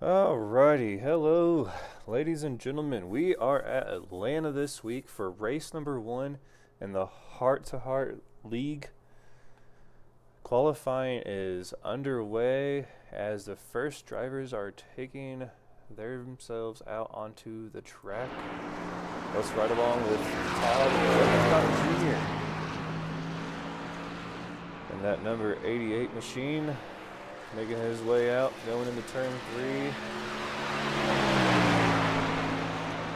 Alrighty, hello, ladies and gentlemen. We are at Atlanta this week for race number 1 in the Heart to Heart League. Qualifying is underway as the first drivers are taking themselves out onto the track. Let's ride along with Todd Lippincott Jr. and that number 88 machine. Making his way out, going into turn 3.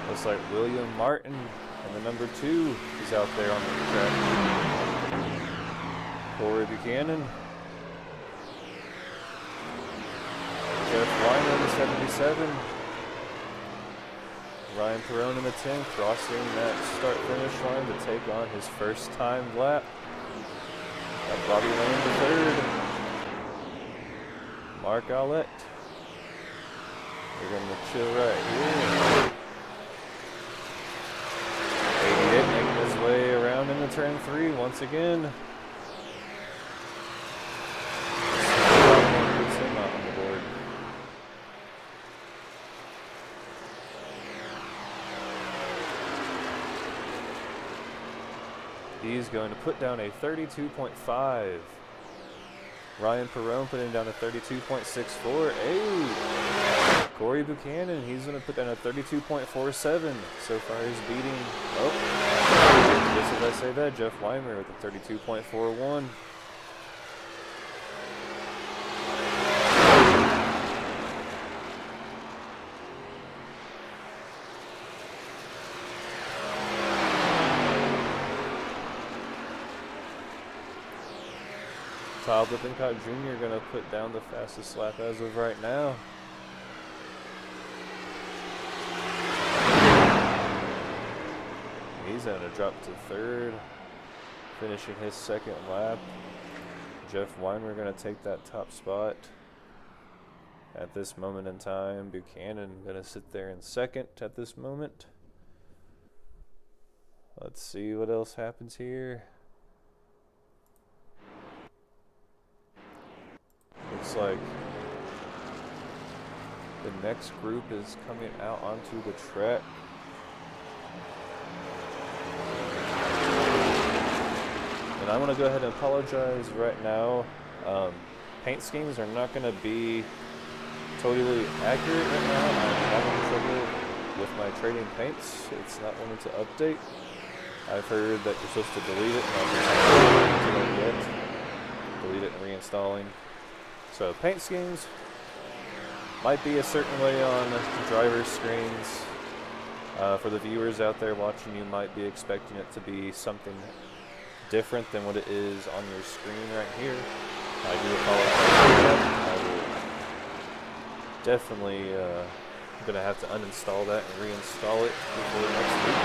Looks like William Martin and the number 2 is out there on the track. Corey Buchanan. Jeff Weimer in the 77. Ryan Perrone in the 10, crossing that start-finish line to take on his first time lap. Got Bobby Lane the 3rd. Mark Allett. We're going to chill right here. 88 making his way around into turn 3 once again. Puts him out on the board. He's going to put down a 32.5. Ryan Perrone putting down a 32.64. Hey! Corey Buchanan, he's going to put down a 32.47. So far he's beating, just as I say that, Jeff Weimer with a 32.41. Todd Lippincott Jr. going to put down the fastest lap as of right now. He's going to drop to 3rd, finishing his 2nd lap. Jeff Weimer going to take that top spot at this moment in time. Buchanan going to sit there in 2nd at this moment. Let's see what else happens here. Looks like the next group is coming out onto the track. And I want to go ahead and apologize right now. Paint schemes are not going to be totally accurate right now. I'm having trouble with my trading paints. It's not wanting to update. I've heard that you're supposed to delete it, and I'm not doing it yet. Delete it and reinstalling. So paint schemes might be a certain way on driver screens. For the viewers out there watching, you might be expecting it to be something different than what it is on your screen right here. I do apologize for that. I will definitely going to have to uninstall that and reinstall it before next week.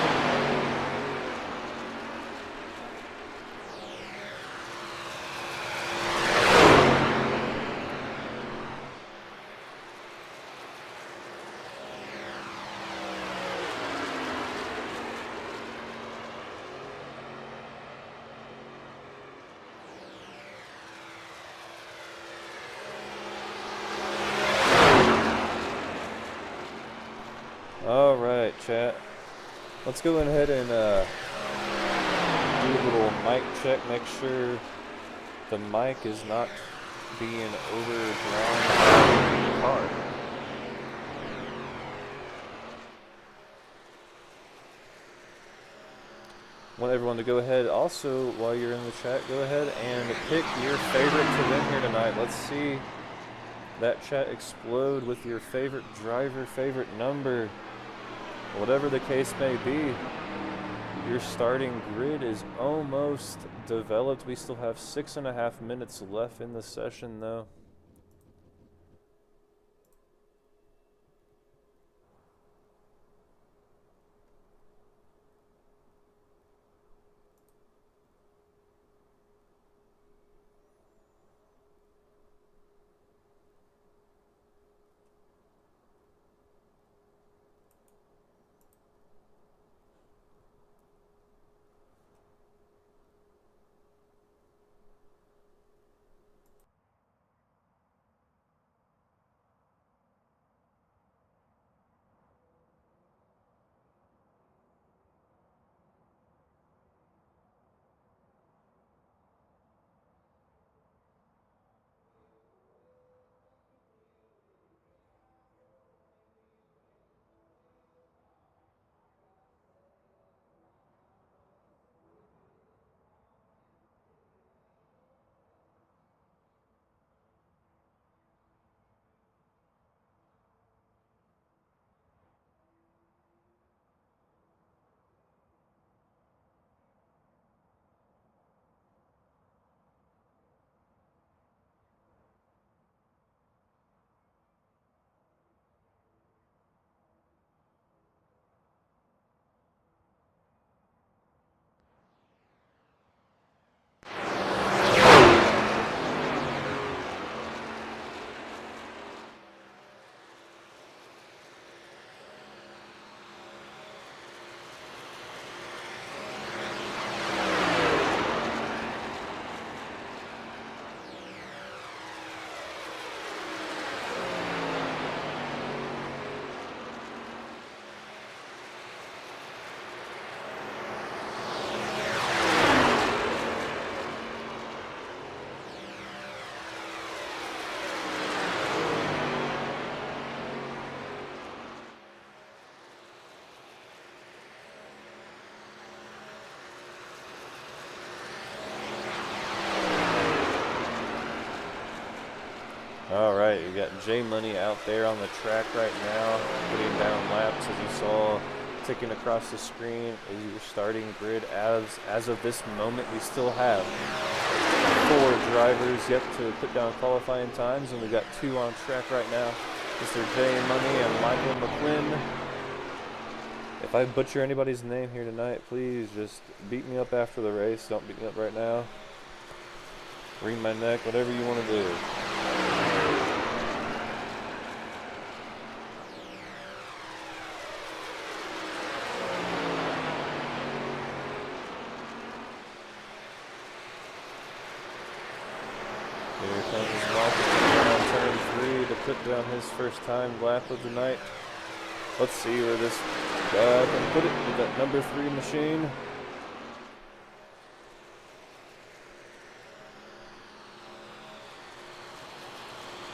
Alright, chat. Let's go ahead and do a little mic check. Make sure the mic is not being overdrawn by the car. Want everyone to go ahead. Also, while you're in the chat, go ahead and pick your favorite to win here tonight. Let's see that chat explode with your favorite driver, favorite number. Whatever the case may be, your starting grid is almost developed. We still have 6.5 minutes left in the session, though. J Money out there on the track right now, putting down laps, as you saw ticking across the screen is your starting grid. As of this moment, we still have 4 drivers yet to put down qualifying times, and we got 2 on track right now, Mr. J Money and Michael McQuinn. If I butcher anybody's name here tonight, please just beat me up after the race. Don't beat me up right now. Wring my neck, whatever you want to do. Here comes Michael on turn 3 to put down his first time lap of the night. Let's see where this guy can put it with that number 3 machine.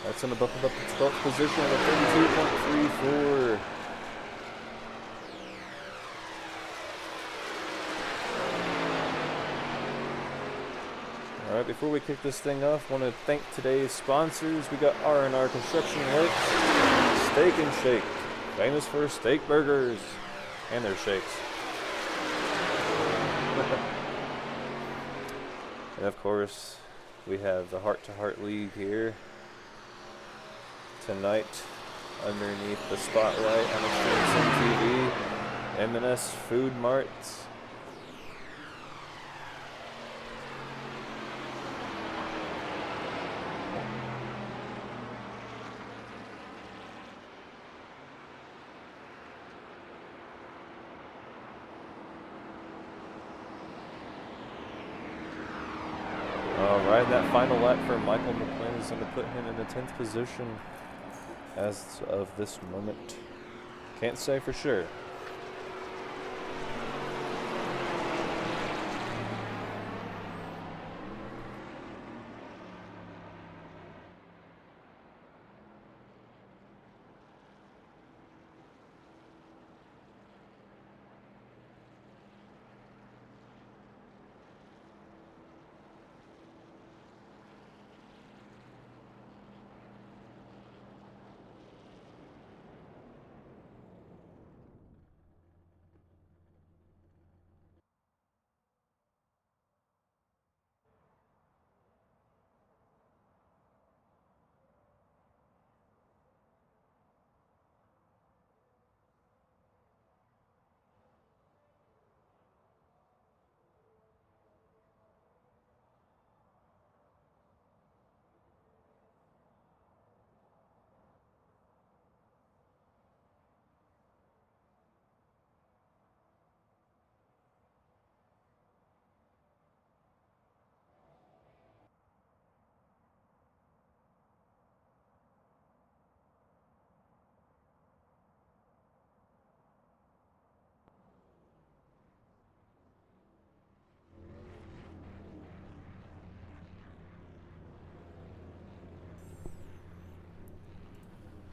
That's going to bump up its 12th position at a 32.34. Alright, before we kick this thing off, I want to thank today's sponsors. We got R&R Construction Works, Steak and Shake, famous for steak burgers and their shakes. And of course, we have the Heart to Heart League here tonight underneath the spotlight on Extreme TV, M&S Food Marts. Alright, that final lap for Michael McQuinn is going to put him in the 10th position as of this moment. Can't say for sure.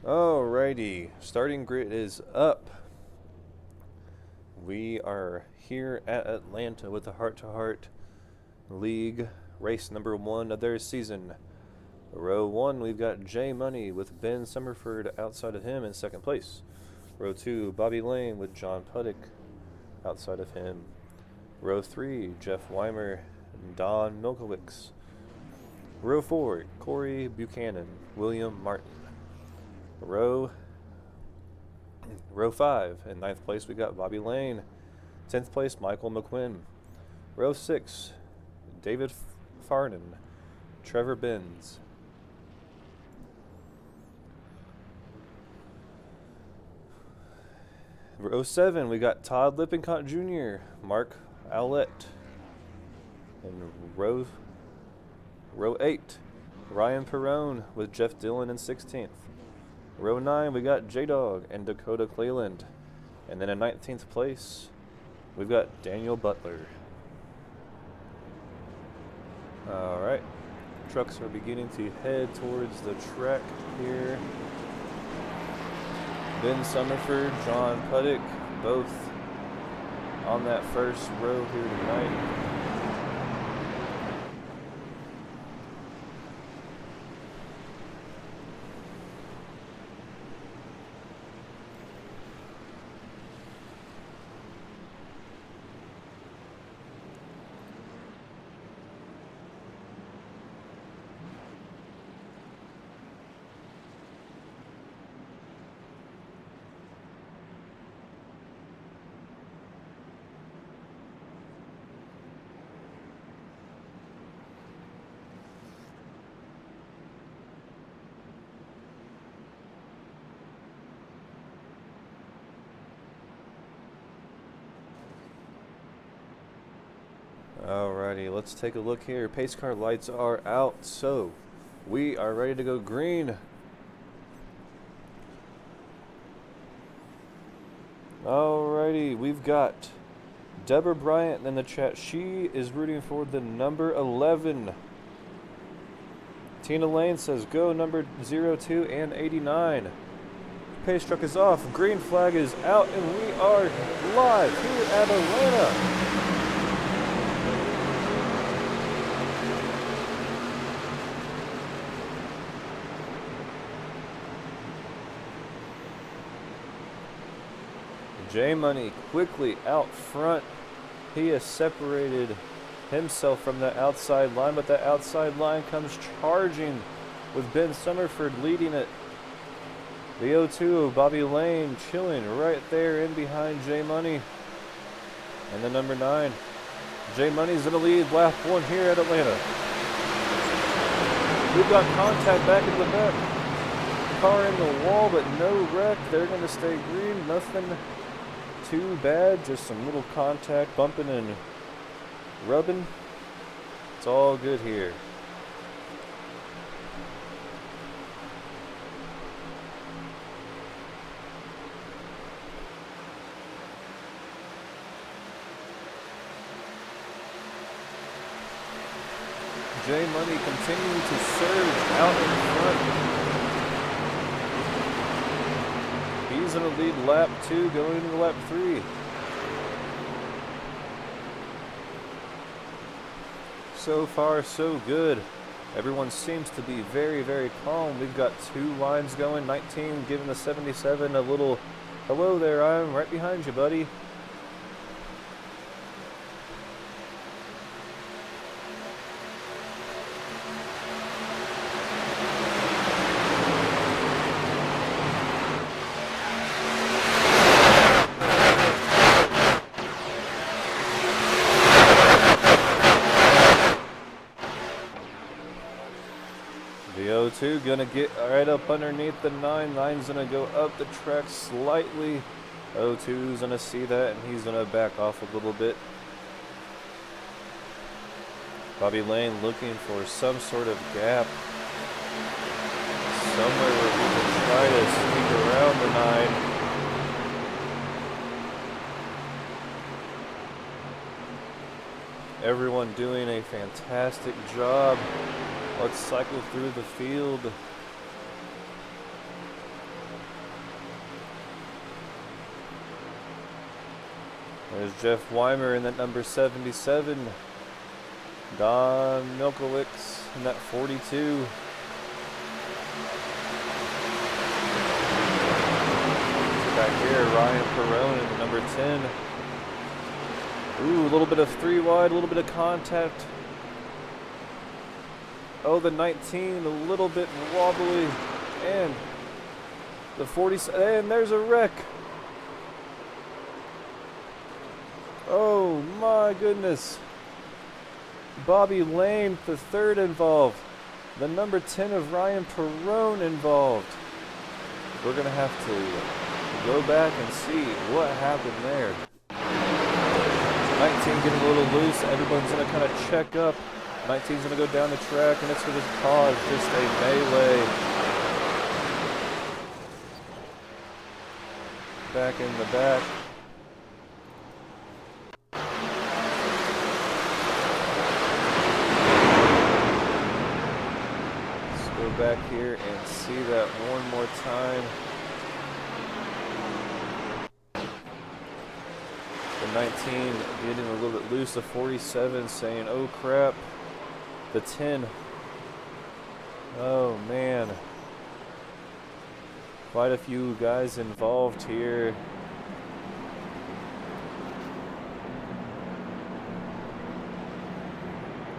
Alrighty, starting grid is up. We are here at Atlanta with the Heart to Heart League, race number 1 of their season. Row 1, we've got J Money with Ben Summerford outside of him in 2nd place. Row 2, Bobby Lane with John Puddick outside of him. Row 3, Jeff Weimer and Don Milkowicz. Row 4, Corey Buchanan, William Martin. Row 5, in 9th place we got Bobby Lane. 10th place Michael McQuinn. Row 6, David Farnan, Trevor Benz. Row 7 we got Todd Lippincott Jr., Mark Owlett. And row 8, Ryan Perrone with Jeff Dillon in 16th. Row 9, we got J-Dog and Dakota Cleland. And then in 19th place, we've got Daniel Butler. Alright, trucks are beginning to head towards the track here. Ben Summerford, John Puddick, both on that first row here tonight. Alrighty, let's take a look here. Pace car lights are out, so we are ready to go green. Alrighty, we've got Deborah Bryant in the chat. She is rooting for the number 11. Tina Lane says go number 02 and 89. Pace truck is off, green flag is out, and we are live here at Atlanta. J Money quickly out front. He has separated himself from the outside line, but the outside line comes charging with Ben Summerford leading it. The 0-2, Bobby Lane chilling right there in behind J Money. And the number 9. J Money's in the lead, lap 1 here at Atlanta. We've got contact back in the back. Car in the wall, but no wreck. They're going to stay green. Nothing too bad, just some little contact, bumping and rubbing. It's all good here. J Money continuing to surge out in front. He's in the lead lap 2, going into lap 3. So far, so good. Everyone seems to be very, very calm. We've got 2 lines going. 19 giving the 77 a little, hello there, I'm right behind you, buddy. The 0-2 gonna get right up underneath the 9. 9's gonna go up the track slightly. 0-2's gonna see that and he's gonna back off a little bit. Bobby Lane looking for some sort of gap. Somewhere where we can try to sneak around the 9. Everyone doing a fantastic job. Let's cycle through the field. There's Jeff Weimer in that number 77. Don Milkowicz in that 42. Back here, Ryan Perrone in the number 10. Ooh, a little bit of 3 wide, a little bit of contact. Oh, the 19, a little bit wobbly, and the 40, and there's a wreck. Oh my goodness. Bobby Lane, the 3rd involved. The number 10 of Ryan Perrone involved. We're gonna have to go back and see what happened there. 19 getting a little loose, everyone's gonna kind of check up. 19's going to go down the track, and it's going to cause just a melee. Back in the back. Let's go back here and see that one more time. The 19 getting a little bit loose. The 47 saying, oh crap. The 10. Oh man. Quite a few guys involved here.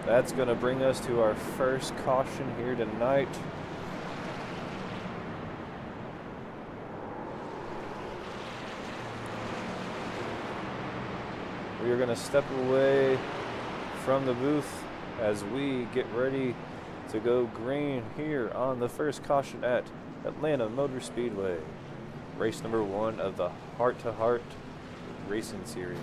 That's going to bring us to our first caution here tonight. We are going to step away from the booth as we get ready to go green here on the first caution at Atlanta Motor Speedway. Race number 1 of the Heart to Heart Racing Series.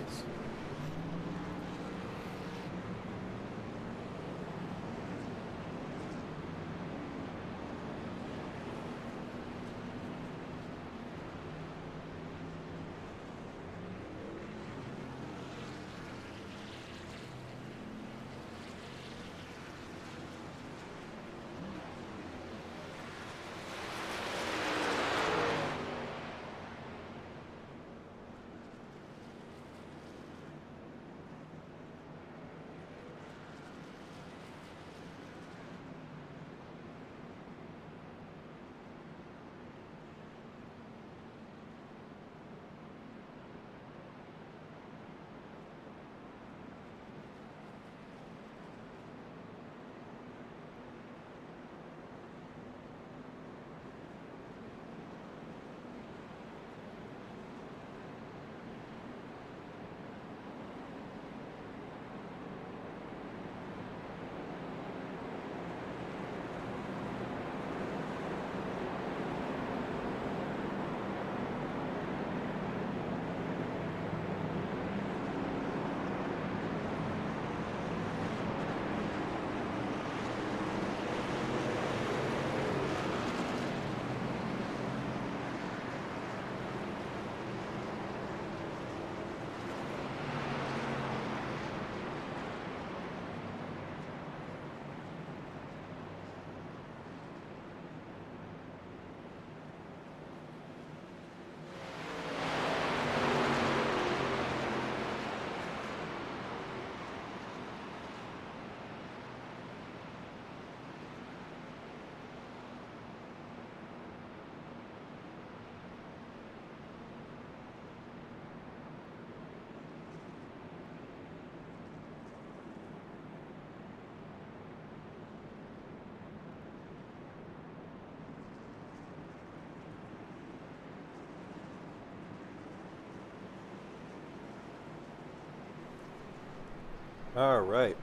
All right,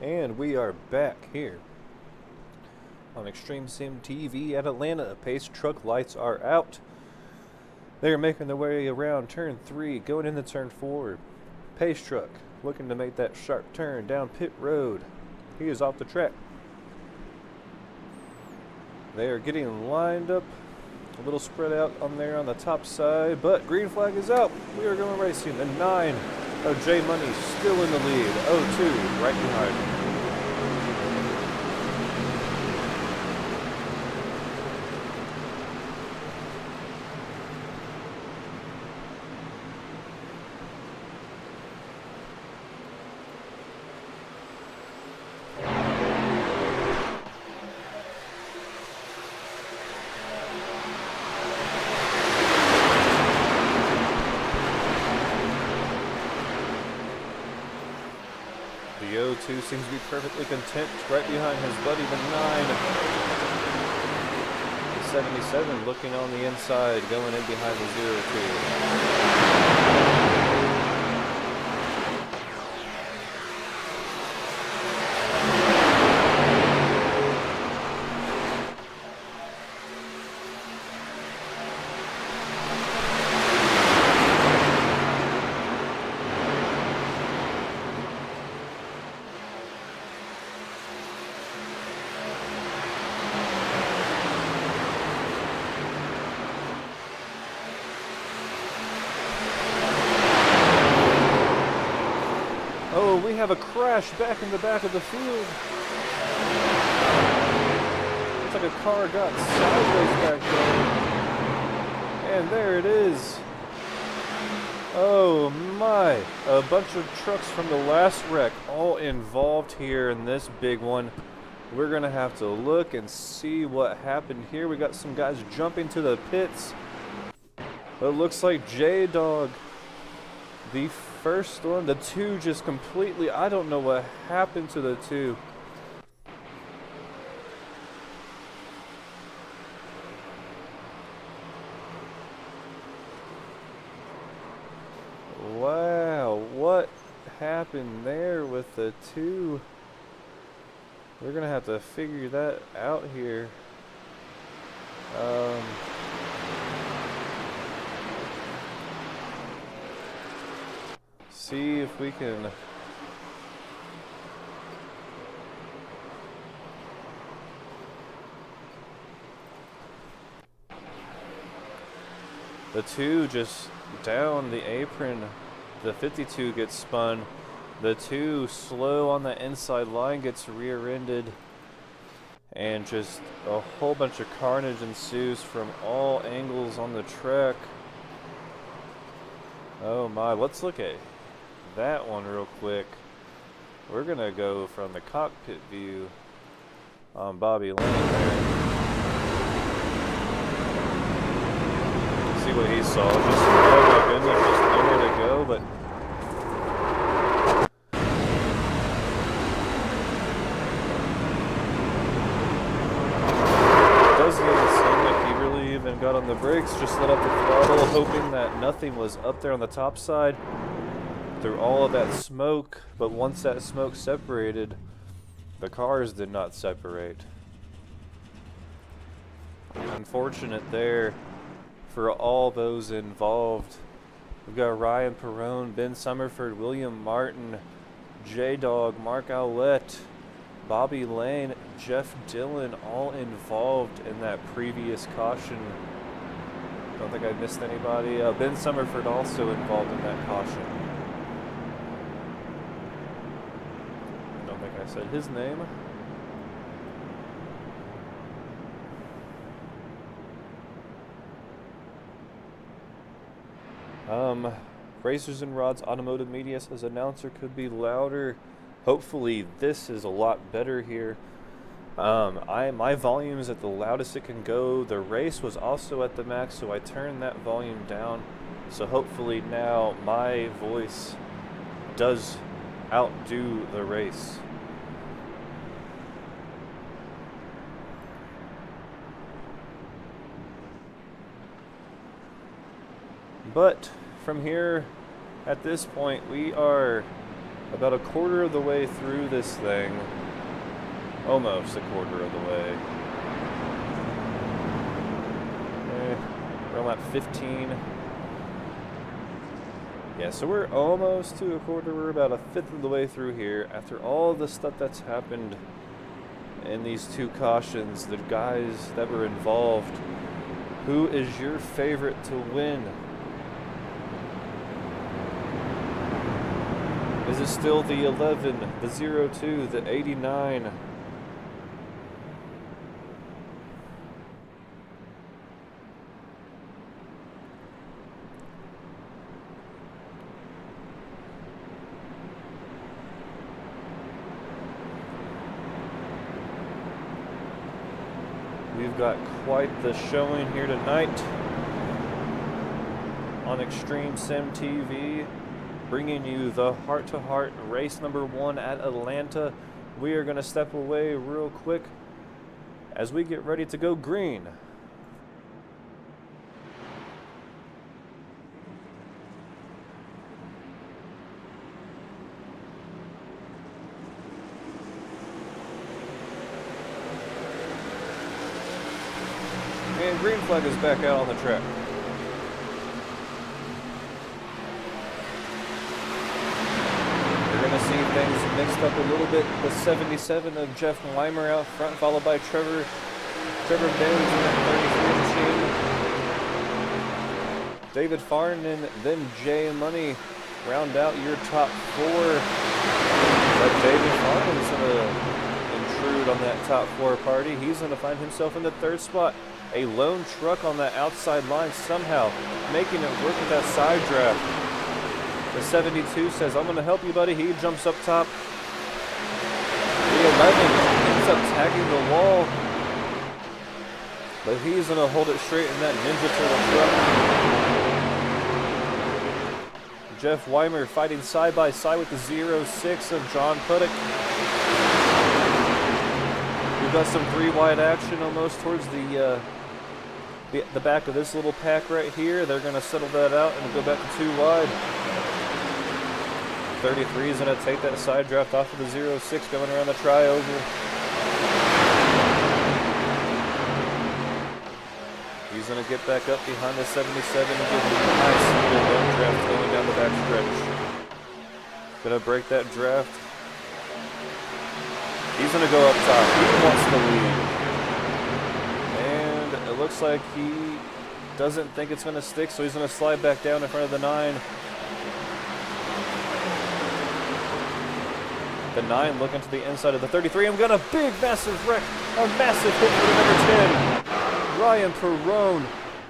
and we are back here on Extreme Sim TV at Atlanta. Pace truck lights are out. They are making their way around turn 3, going into turn 4. Pace truck looking to make that sharp turn down pit road. He is off the track. They are getting lined up, a little spread out on there on the top side, but green flag is out. We are going racing. The 9 of J Money still in the lead. 0-2 right behind. The 0-2 seems to be perfectly content right behind his buddy, the 9. The 77 looking on the inside, going in behind the 0-2. Oh, we have a crash back in the back of the field. Looks like a car got sideways back there. And there it is. Oh my. A bunch of trucks from the last wreck all involved here in this big one. We're going to have to look and see what happened here. We got some guys jumping to the pits. But it looks like J-Dog, the first one, the 2 just completely, I don't know what happened to the 2. Wow, what happened there with the 2? We're gonna have to figure that out here. See if we can the 2 just down the apron. The 52 gets spun. The 2 slow on the inside line gets rear-ended, and just a whole bunch of carnage ensues from all angles on the track. Oh my, let's look at that one real quick. We're gonna go from the cockpit view on Bobby Lane there. See what he saw. Just, oh my goodness, just nowhere to go, but it doesn't even seem like he really even got on the brakes, just let up the throttle, hoping that nothing was up there on the top side through all of that smoke. But once that smoke separated, the cars did not separate. Unfortunate there for all those involved. We've got Ryan Perrone, Ben Summerford, William Martin, J-Dog, Mark Owlett, Bobby Lane, Jeff Dillon, all involved in that previous caution. Don't think I missed anybody. Ben Summerford also involved in that caution. Don't think I said his name. Racers and Rods Automotive Media says announcer could be louder. Hopefully this is a lot better here. My volume is at the loudest it can go. The race was also at the max, so I turned that volume down. So hopefully now my voice does outdo the race. But from here, at this point, we are About a quarter of the way through this thing. Almost a quarter of the way. We're on lap 15. Yeah, so we're almost to a quarter. We're about a fifth of the way through here. After all the stuff that's happened in these two cautions, the guys that were involved, who is your favorite to win? Is it still the 11, the 02, the 89? We've got quite the showing here tonight on Extreme Sim TV, bringing you the heart-to-heart race number 1 at Atlanta. We are going to step away real quick as we get ready to go green. And green flag is back out on the track. We're going to see things mixed up a little bit. The 77 of Jeff Weimer out front, followed by Trevor Benz in that 33 machine. David Farnan, then Jay Money round out your top 4. But David Farnan's going to intrude on that top 4 party. He's going to find himself in the 3rd spot. A lone truck on that outside line, somehow making it work with that side draft. The 72 says, I'm going to help you, buddy. He jumps up top. The 11 ends up tagging the wall. But he's going to hold it straight in that Ninja Turtle truck. Jeff Weimer fighting side by side with the 06 of John Puddick. We've got some 3 wide action almost towards the back of this little pack right here. They're going to settle that out and go back to 2 wide. 33 is going to take that side draft off of the 06 going around the triover. He's going to get back up behind the 77 and give him a nice little lone draft going down the back stretch. Going to break that draft. He's going to go up top. He wants the lead. And it looks like he doesn't think it's going to stick, so he's going to slide back down in front of the 9. The 9 looking to the inside of the 33. And we got a big, massive wreck. A massive hit for the number 10. Ryan Perrone.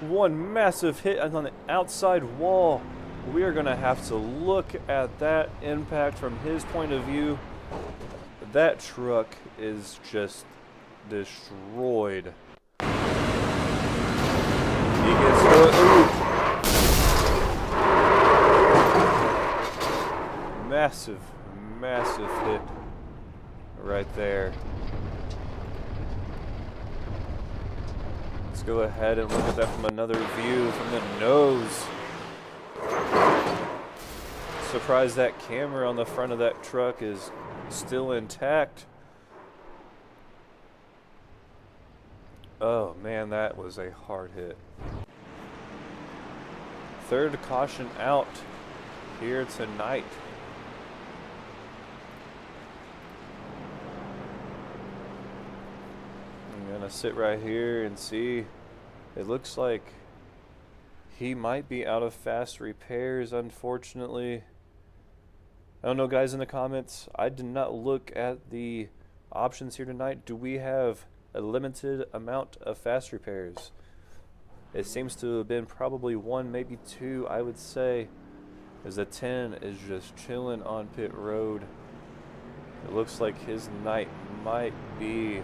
One massive hit on the outside wall. We are going to have to look at that impact from his point of view. That truck is just destroyed. He gets hit. Massive, massive hit right there. Let's go ahead and look at that from another view, from the nose. Surprised that camera on the front of that truck is still intact. Oh man, that was a hard hit. 3rd caution out here tonight. I'm gonna sit right here and see. It looks like he might be out of fast repairs, unfortunately. I don't know, guys, in the comments, I did not look at the options here tonight. Do we have a limited amount of fast repairs? It seems to have been probably 1, maybe 2, I would say, as the 10 is just chilling on pit road. It looks like his night might be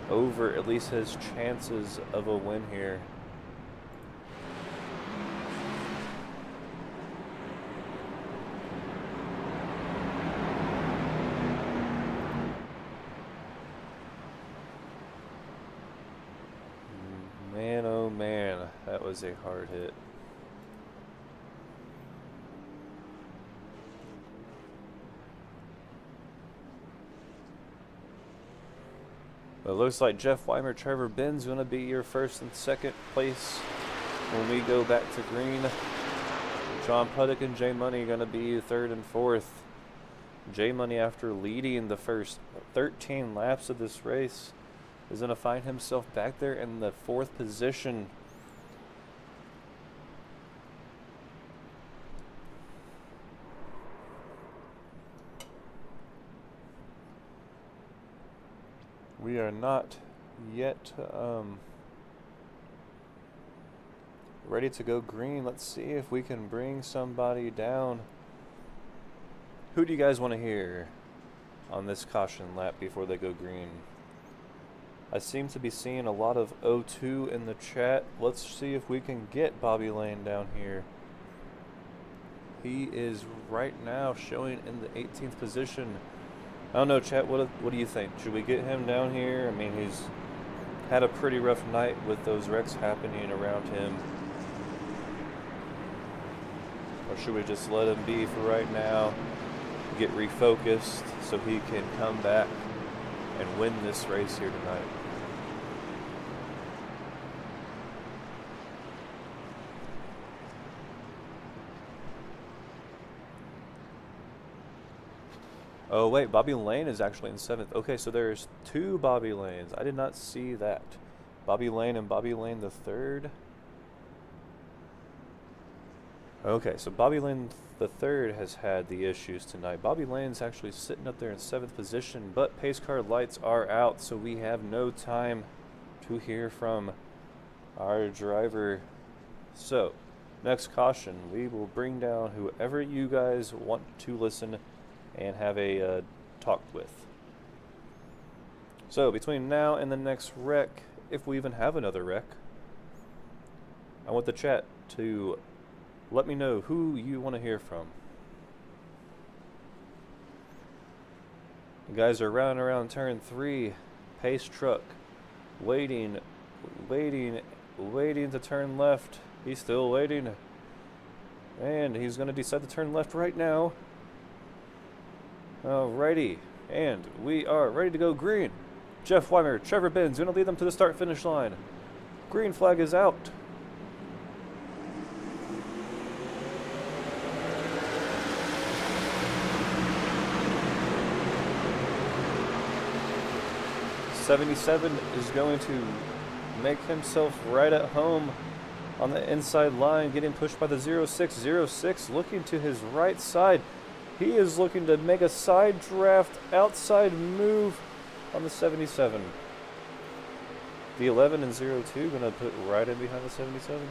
over, at least his chances of a win here. Man, oh man, that was a hard hit. But it looks like Jeff Weimer, Trevor Ben's going to be your first and second place when we go back to green. John Puddick and J Money going to be third and fourth. J Money, after leading the first 13 laps of this race, is going to find himself back there in the fourth position. We are not yet ready to go green. Let's see if we can bring somebody down. Who do you guys want to hear on this caution lap before they go green? I seem to be seeing a lot of O2 in the chat. Let's see if we can get Bobby Lane down here. He is right now showing in the 18th position. I don't know, chat, what do you think? Should we get him down here? I mean, he's had a pretty rough night with those wrecks happening around him. Or should we just let him be for right now, get refocused so he can come back and win this race here tonight? Oh wait, Bobby Lane is actually in 7th. Okay, so there's 2 Bobby Lanes. I did not see that. Bobby Lane and Bobby Lane the third. Okay, so Bobby Lane the third has had the issues tonight. Bobby Lane's actually sitting up there in 7th position, but pace car lights are out, so we have no time to hear from our driver. So, next caution, we will bring down whoever you guys want to listen and have a talk with. So between now and the next wreck, if we even have another wreck, I want the chat to let me know who you want to hear from. The guys are rounding around turn 3. Pace truck waiting to turn left. He's still waiting, and he's going to decide to turn left right now. Alrighty, and we are ready to go green. Jeff Weimer, Trevor Ben's going to lead them to the start-finish line. Green flag is out. '77 is going to make himself right at home on the inside line, getting pushed by the 0606, looking to his right side. He is looking to make a side draft outside move on the 77. The 11 and 02 going to put right in behind the 77.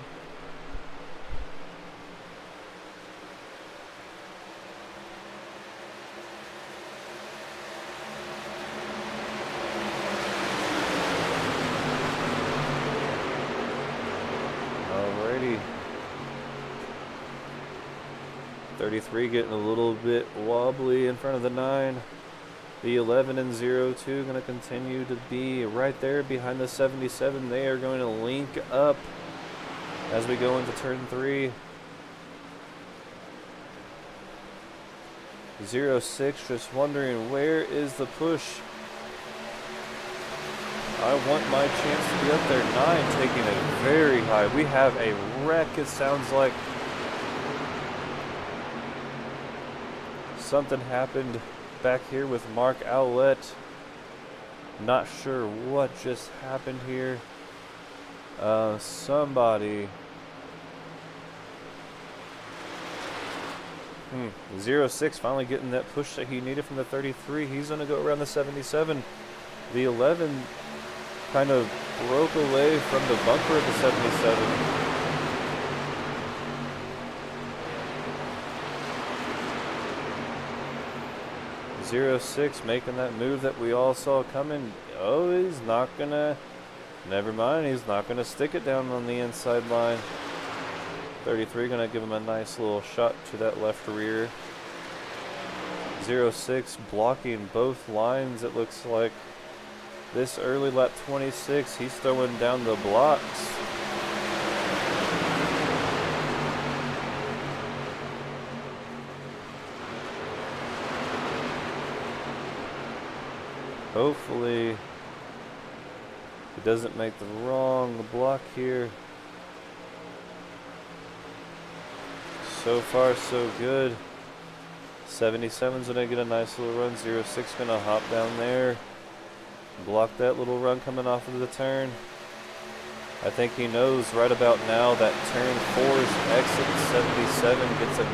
Alrighty. 33 getting a little bit wobbly in front of the 9. The 11 and 02 going to continue to be right there behind the 77. They are going to link up as we go into turn 3. 06 just wondering, where is the push? I want my chance to be up there. 9 taking it very high. We have a wreck, it sounds like. Something happened back here with Mark Owlett. Not sure what just happened here. Somebody. 06 finally getting that push that he needed from the 33. He's going to go around the 77. The 11 kind of broke away from the bumper of the 77. 06 making that move that we all saw coming. Oh, he's not gonna, never mind, he's not gonna stick it down on the inside line. 33 gonna give him a nice little shot to that left rear. 06 blocking both lines, it looks like. This early lap 26, he's throwing down the blocks. Hopefully He doesn't make the wrong block here. So far, so good. 77's gonna get a nice little run. 06 gonna hop down there. Block that little run coming off of the turn. I think he knows right about now that turn 4's exit. 77 gets a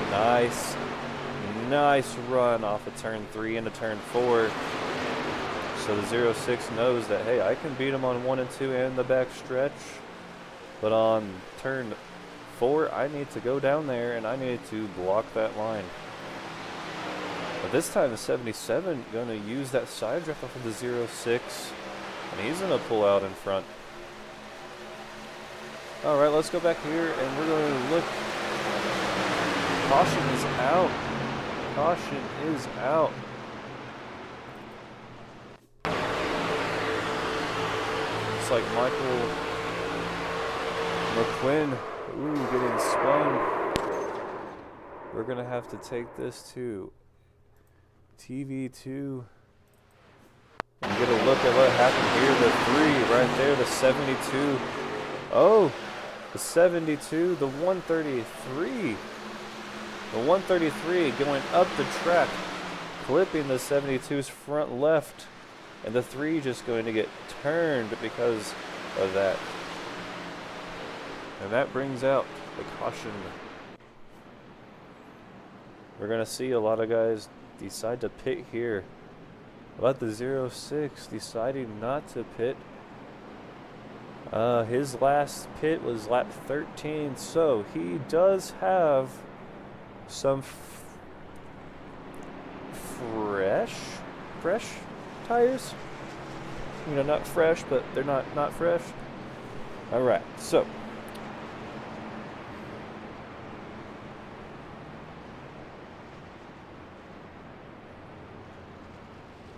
nice run off of turn 3 into turn 4. So the 06 knows that, hey, I can beat him on 1 and 2 and the back stretch. But on turn 4, I need to go down there and I need to block that line. But this time the 77 going to use that side drift off of the 06. And he's going to pull out in front. Alright, let's go back here and we're going to look. Caution is out. Caution is out. Looks like Michael McQuinn, getting spun. We're going to have to take this to TV2 and get a look at what happened here. The 3 right there, the 72. Oh, the 72, the 133. The 133 going up the track, clipping the 72's front left. And the 3 just going to get turned because of that. And that brings out the caution. We're going to see a lot of guys decide to pit here. But the 06 deciding not to pit. His last pit was lap 13, so he does have some fresh tires. You know, not fresh, but they're not fresh.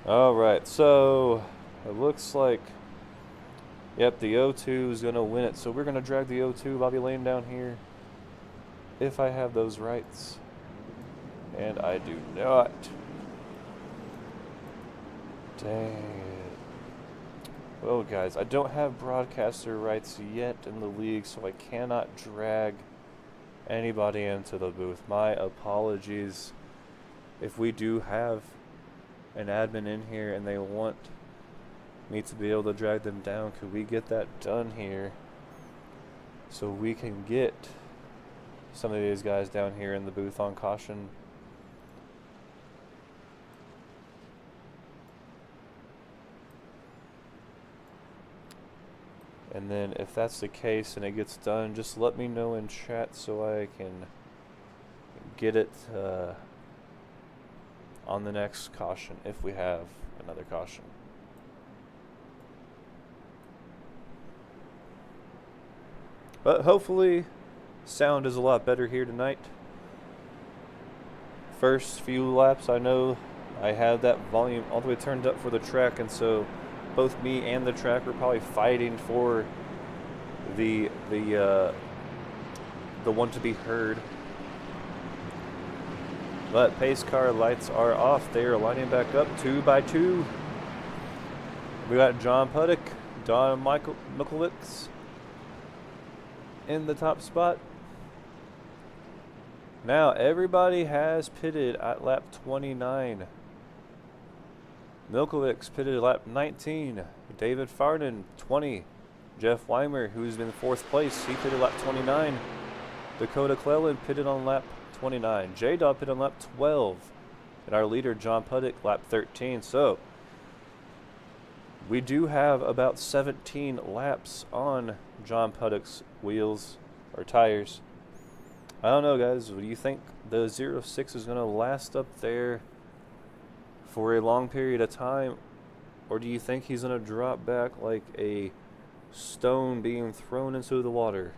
All right, so it looks like, yep, the O2 is going to win it. So we're going to drag the O2 Bobby Lane down here, if I have those rights. And I do not. Dang it. Well, guys, I don't have broadcaster rights yet in the league, so I cannot drag anybody into the booth. My apologies. If we do have an admin in here and they want me to be able to drag them down, could we get that done here so we can get some of these guys down here in the booth on caution? And then if that's the case and it gets done, just let me know in chat so I can get it on the next caution, if we have another caution. But hopefully sound is a lot better here tonight. First few laps, I know I had that volume all the way turned up for the track, and so both me and the track were probably fighting for the one to be heard. But pace car lights are off. They are lining back up 2 by 2. We got John Puddick, Don Michalowicz in the top spot. Now everybody has pitted at lap 29. Milkowicz pitted at lap 19. David Farnan, 20. Jeff Weimer, who's been 4th place, he pitted lap 29. Dakota Cleland pitted on lap 29. J-Dog pitted on lap 12. And our leader, John Puddick, lap 13. So we do have about 17 laps on John Puddick's wheels or tires. I don't know, guys. Do you think the 06 is going to last up there for a long period of time, or do you think he's going to drop back like a stone being thrown into the water?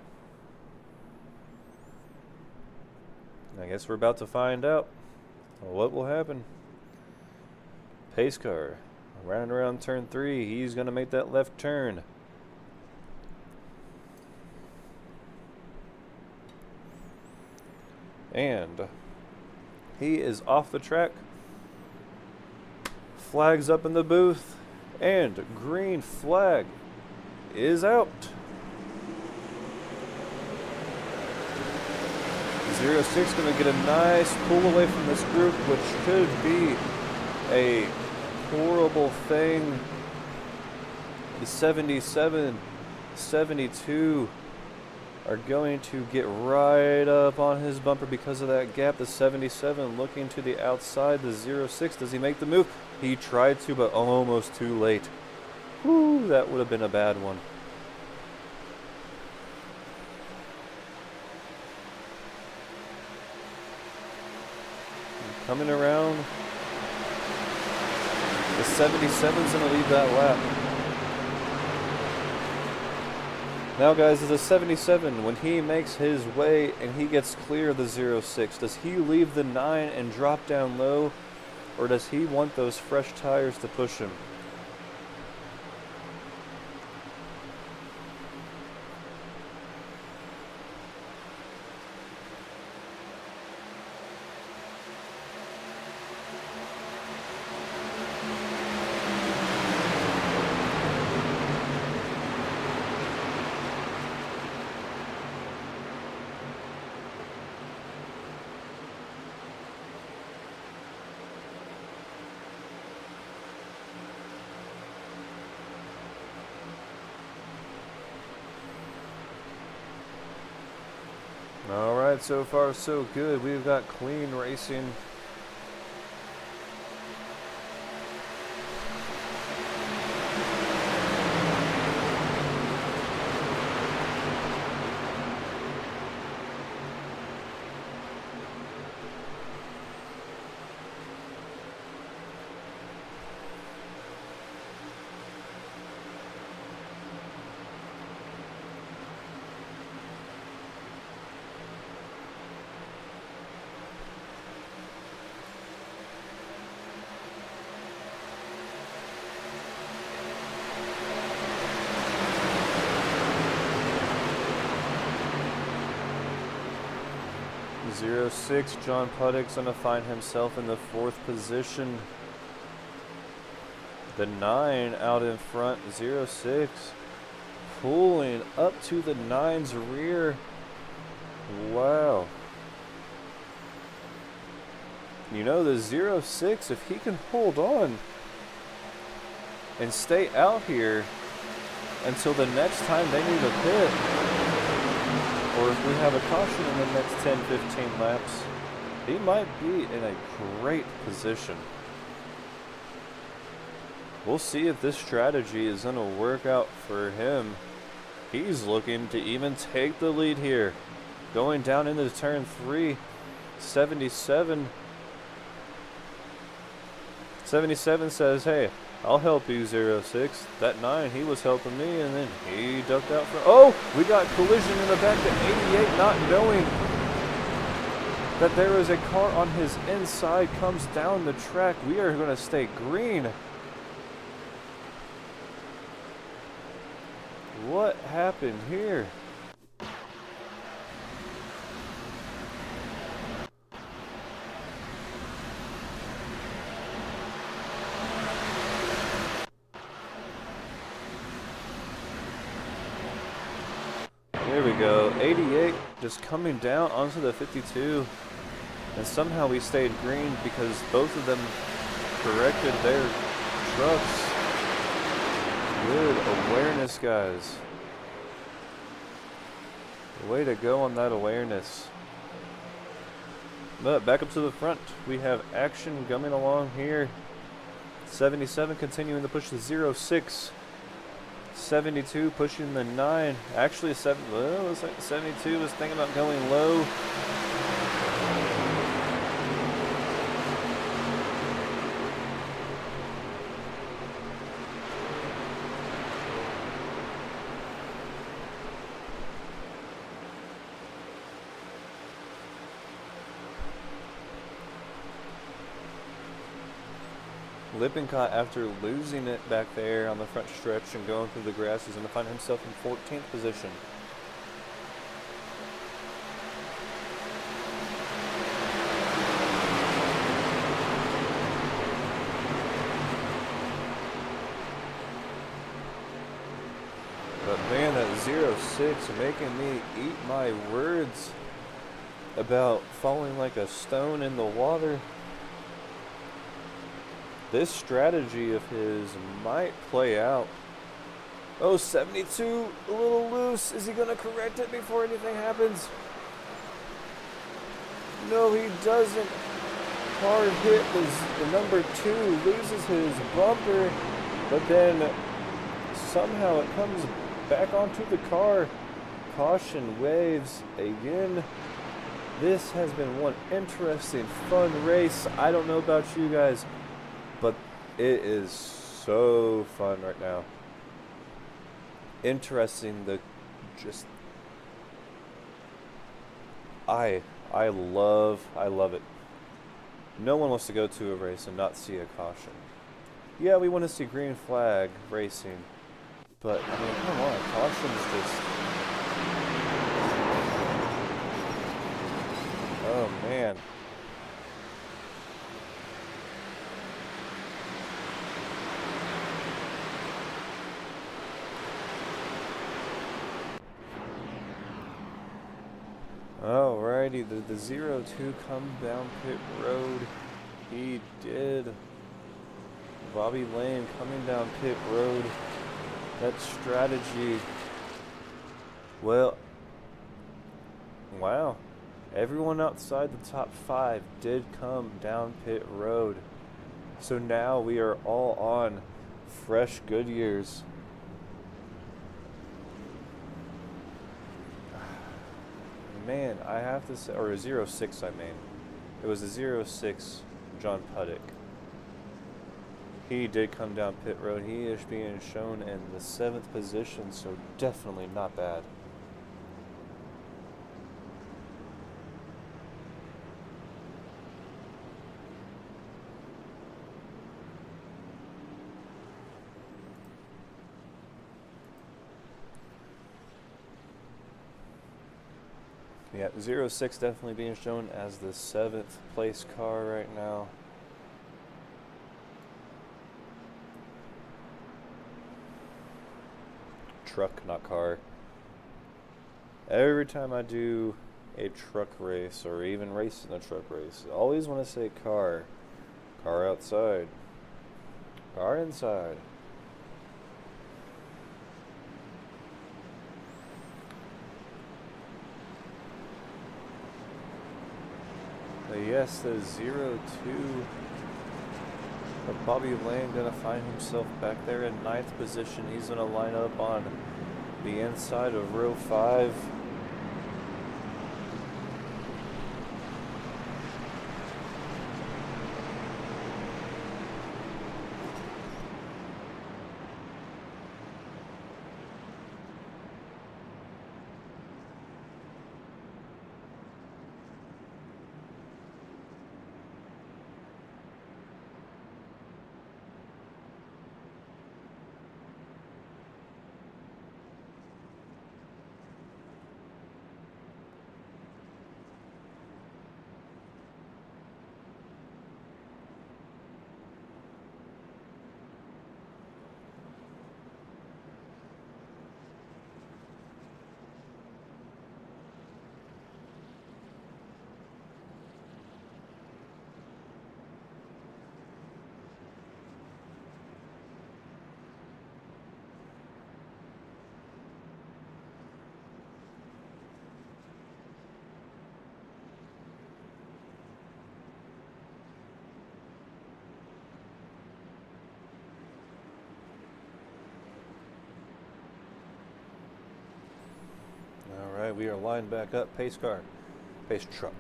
I guess we're about to find out what will happen. Pace car running around turn 3. He's going to make that left turn. And he is off the track. Flags up in the booth, and green flag is out. 06 going to get a nice pull away from this group, which could be a horrible thing. The 77, 72 are going to get right up on his bumper because of that gap. The 77 looking to the outside. The 06, does he make the move? He tried to, but almost too late. Whew, that would have been a bad one. Coming around. The 77's going to lead that lap. Now guys, as a 77, when he makes his way and he gets clear of the 06, does he leave the 9 and drop down low, or does he want those fresh tires to push him? Alright, so far so good. We've got clean racing. Zero 06, John Puddick's going to find himself in the 4th position. The 9 out in front, 06, pulling up to the 9's rear. Wow. You know, the 06, if he can hold on and stay out here until the next time they need a pit, or if we have a caution in the next 10-15 laps, he might be in a great position. We'll see if this strategy is going to work out for him. He's looking to even take the lead here. Going down into turn 3, 77. 77 says, hey, I'll help you, 06. That 9, he was helping me, and then he ducked out for... Oh, we got collision in the back to 88, not knowing that there is a car on his inside, comes down the track. We are going to stay green. What happened here? There we go, 88 just coming down onto the 52, and somehow we stayed green because both of them corrected their trucks. Good awareness, guys. Way to go on that awareness. But back up to the front, we have action coming along here. 77 continuing to push the 06. 72 pushing the 9. Actually, 72 was thinking about going low. Lippincott, after losing it back there on the front stretch and going through the grass, is going to find himself in 14th position. But man, that 06 making me eat my words about falling like a stone in the water. This strategy of his might play out. Oh, 72, a little loose. Is he going to correct it before anything happens? No, he doesn't. Hard hit the number 2, loses his bumper, but then somehow it comes back onto the car. Caution waves again. This has been one interesting, fun race. I don't know about you guys, but it is so fun right now. Interesting, I love it. No one wants to go to a race and not see a caution. Yeah, we want to see green flag racing, but I mean, come on, caution's just... Oh man. Alrighty, the 02 come down pit road. He did. Bobby Lane coming down pit road. That strategy. Well, wow. Everyone outside the top 5 did come down pit road. So now we are all on fresh Goodyears. Man, I have to say, or a 06 I mean. It was a 06 John Puddick. He did come down pit road. He is being shown in the 7th position, so definitely not bad. Yeah, 06 definitely being shown as the 7th place car right now. Truck, not car. Every time I do a truck race or even race in a truck race, I always want to say car. Car outside. Car inside. But yes, the 02 of Bobby Lane going to find himself back there in 9th position. He's going to line up on the inside of row 5. Alright, we are lined back up. Pace car. Pace truck.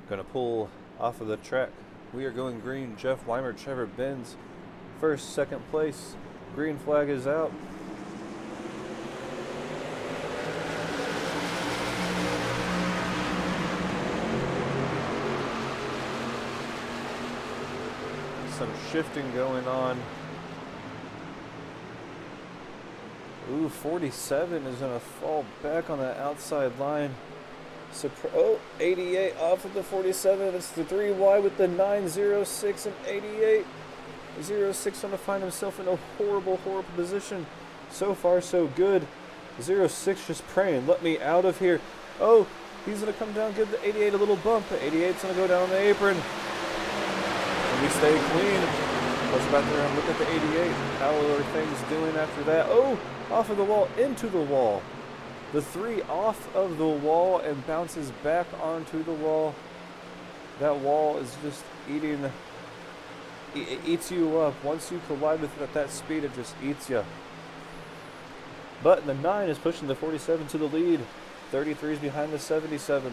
Gonna pull off of the track. We are going green. Jeff Weimer, Trevor Benz. First, second place. Green flag is out. Some shifting going on. Ooh, 47 is going to fall back on the outside line. Oh, 88 off of the 47. It's the 3 wide with the 906 and 88. 06 going to find himself in a horrible, horrible position. So far, so good. 06 just praying, let me out of here. Oh, he's going to come down, give the 88 a little bump. The 88's going to go down the apron. And we stay clean. Let's back there and look at the 88. How are things doing after that? Oh, off of the wall, into the wall. The 3 off of the wall and bounces back onto the wall. That wall is just eating, it eats you up. Once you collide with it at that speed, it just eats you. But the 9 is pushing the 47 to the lead. 33 is behind the 77.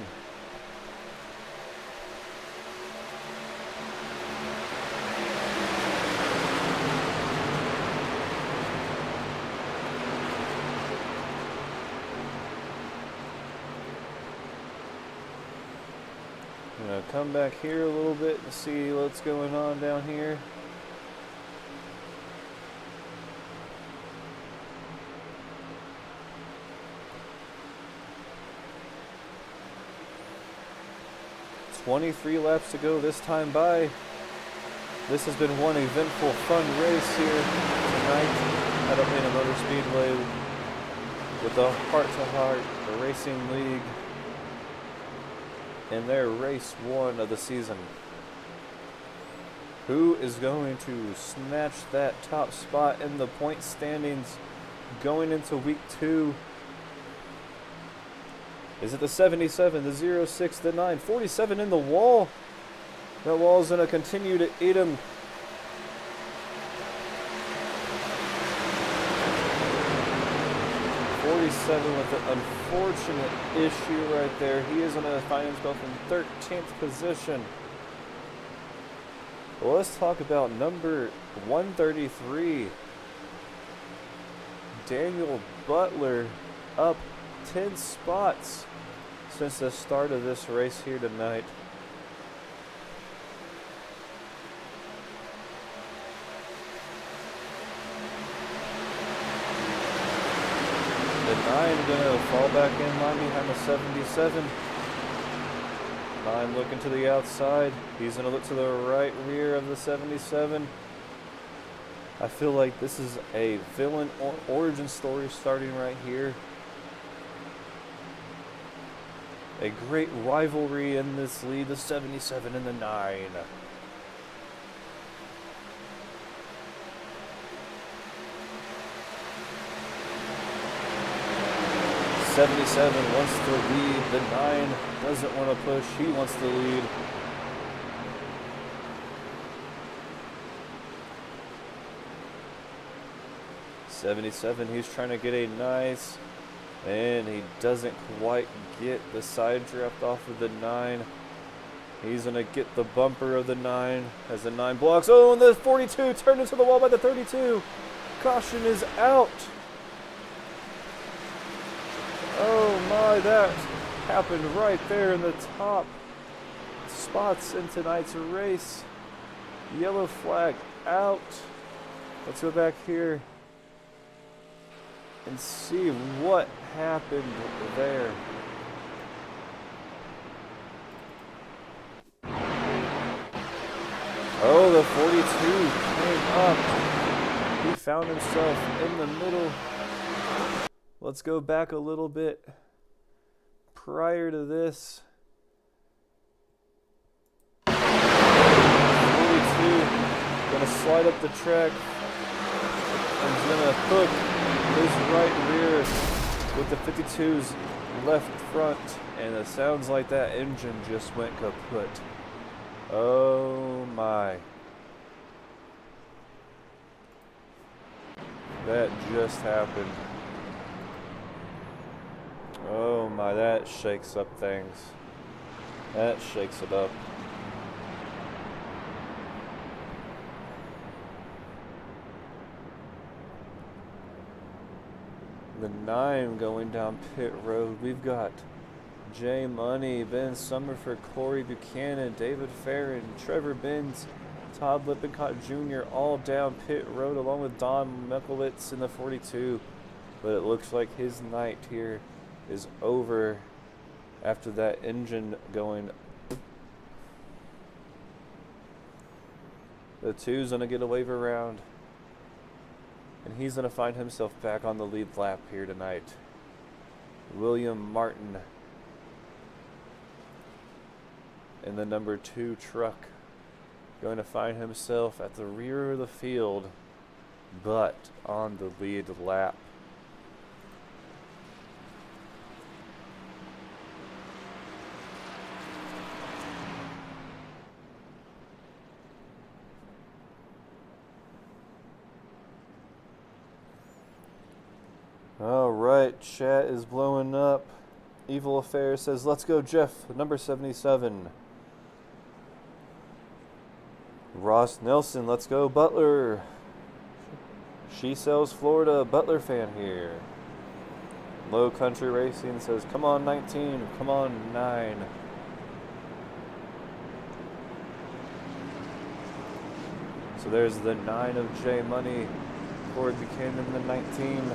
I'm going to come back here a little bit and see what's going on down here. $23 laps to go this time by. This has been one eventful, fun race here tonight at Atlanta Motor Speedway with the Heart to Heart Racing League in their race 1 of the season. Who is going to snatch that top spot in the point standings going into week 2? Is it the 77, the 06, the 9, 47 in the wall? That wall's going to continue to eat him. With an unfortunate issue right there. He is going to find himself in 13th position. Well, let's talk about number 133. Daniel Butler up 10 spots since the start of this race here tonight. The 9 gonna fall back in line behind the 77. 9 looking to the outside. He's gonna look to the right rear of the 77. I feel like this is a villain origin story starting right here. A great rivalry in this lead, the 77 and the 9. 77 wants to lead. The 9 doesn't want to push. He wants to lead. '77, he's trying to get a nice, and he doesn't quite get the side draft off of the 9. He's going to get the bumper of the 9 as the 9 blocks. Oh, and the 42 turned into the wall by the 32. Caution is out. Oh my, that happened right there in the top spots in tonight's race. Yellow flag out. Let's go back here and see what happened there. Oh, the 42 came up. He found himself in the middle. Let's go back a little bit. Prior to this, 42 gonna slide up the track and he's gonna hook his right rear with the 52's left front, and it sounds like that engine just went kaput. Oh my. That just happened. Oh my, that shakes up things. That shakes it up. The 9 going down pit road. We've got Jay Money, Ben Summerford, Corey Buchanan, David Farron, Trevor Benz, Todd Lippincott Jr. all down pit road along with Don Michalitz in the 42. But it looks like his night here is over after that engine going. The 2's gonna get a wave around. And he's going to find himself back on the lead lap here tonight. William Martin in the number 2 truck, going to find himself at the rear of the field, but on the lead lap. All right, chat is blowing up. Evil Affair says, let's go, Jeff, number 77. Ross Nelson, let's go, Butler. She Sells Florida, Butler fan here. Low Country Racing says, come on, 19, come on, 9. So there's the 9 of J Money. Corey Buchanan, the 19.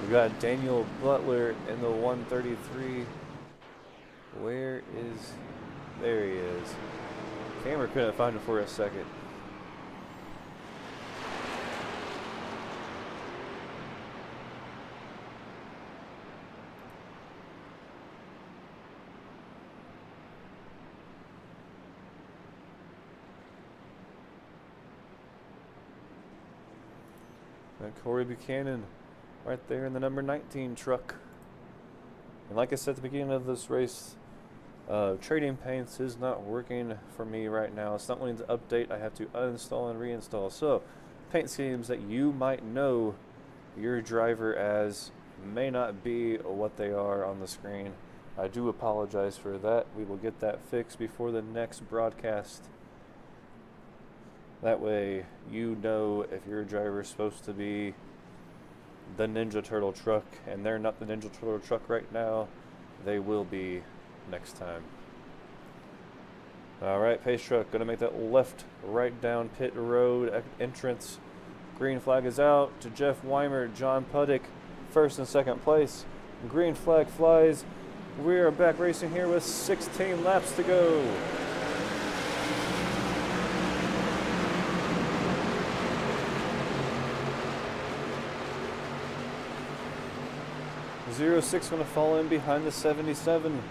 We got Daniel Butler in the 133. Where is... There he is. Camera couldn't find him for a second. And Corey Buchanan right there in the number 19 truck. And like I said at the beginning of this race, Trading Paints is not working for me right now. It's not wanting to update. I have to uninstall and reinstall. So, paint schemes that you might know your driver as may not be what they are on the screen. I do apologize for that. We will get that fixed before the next broadcast. That way you know if your driver is supposed to be the Ninja Turtle truck and they're not the Ninja Turtle truck right now. They will be next time. Alright, Pace Truck going to make that left right down pit road entrance. Green flag is out to Jeff Weimer, John Puddick, first and second place. Green flag flies. We are back racing here with 16 laps to go. .06 going to fall in behind the 77.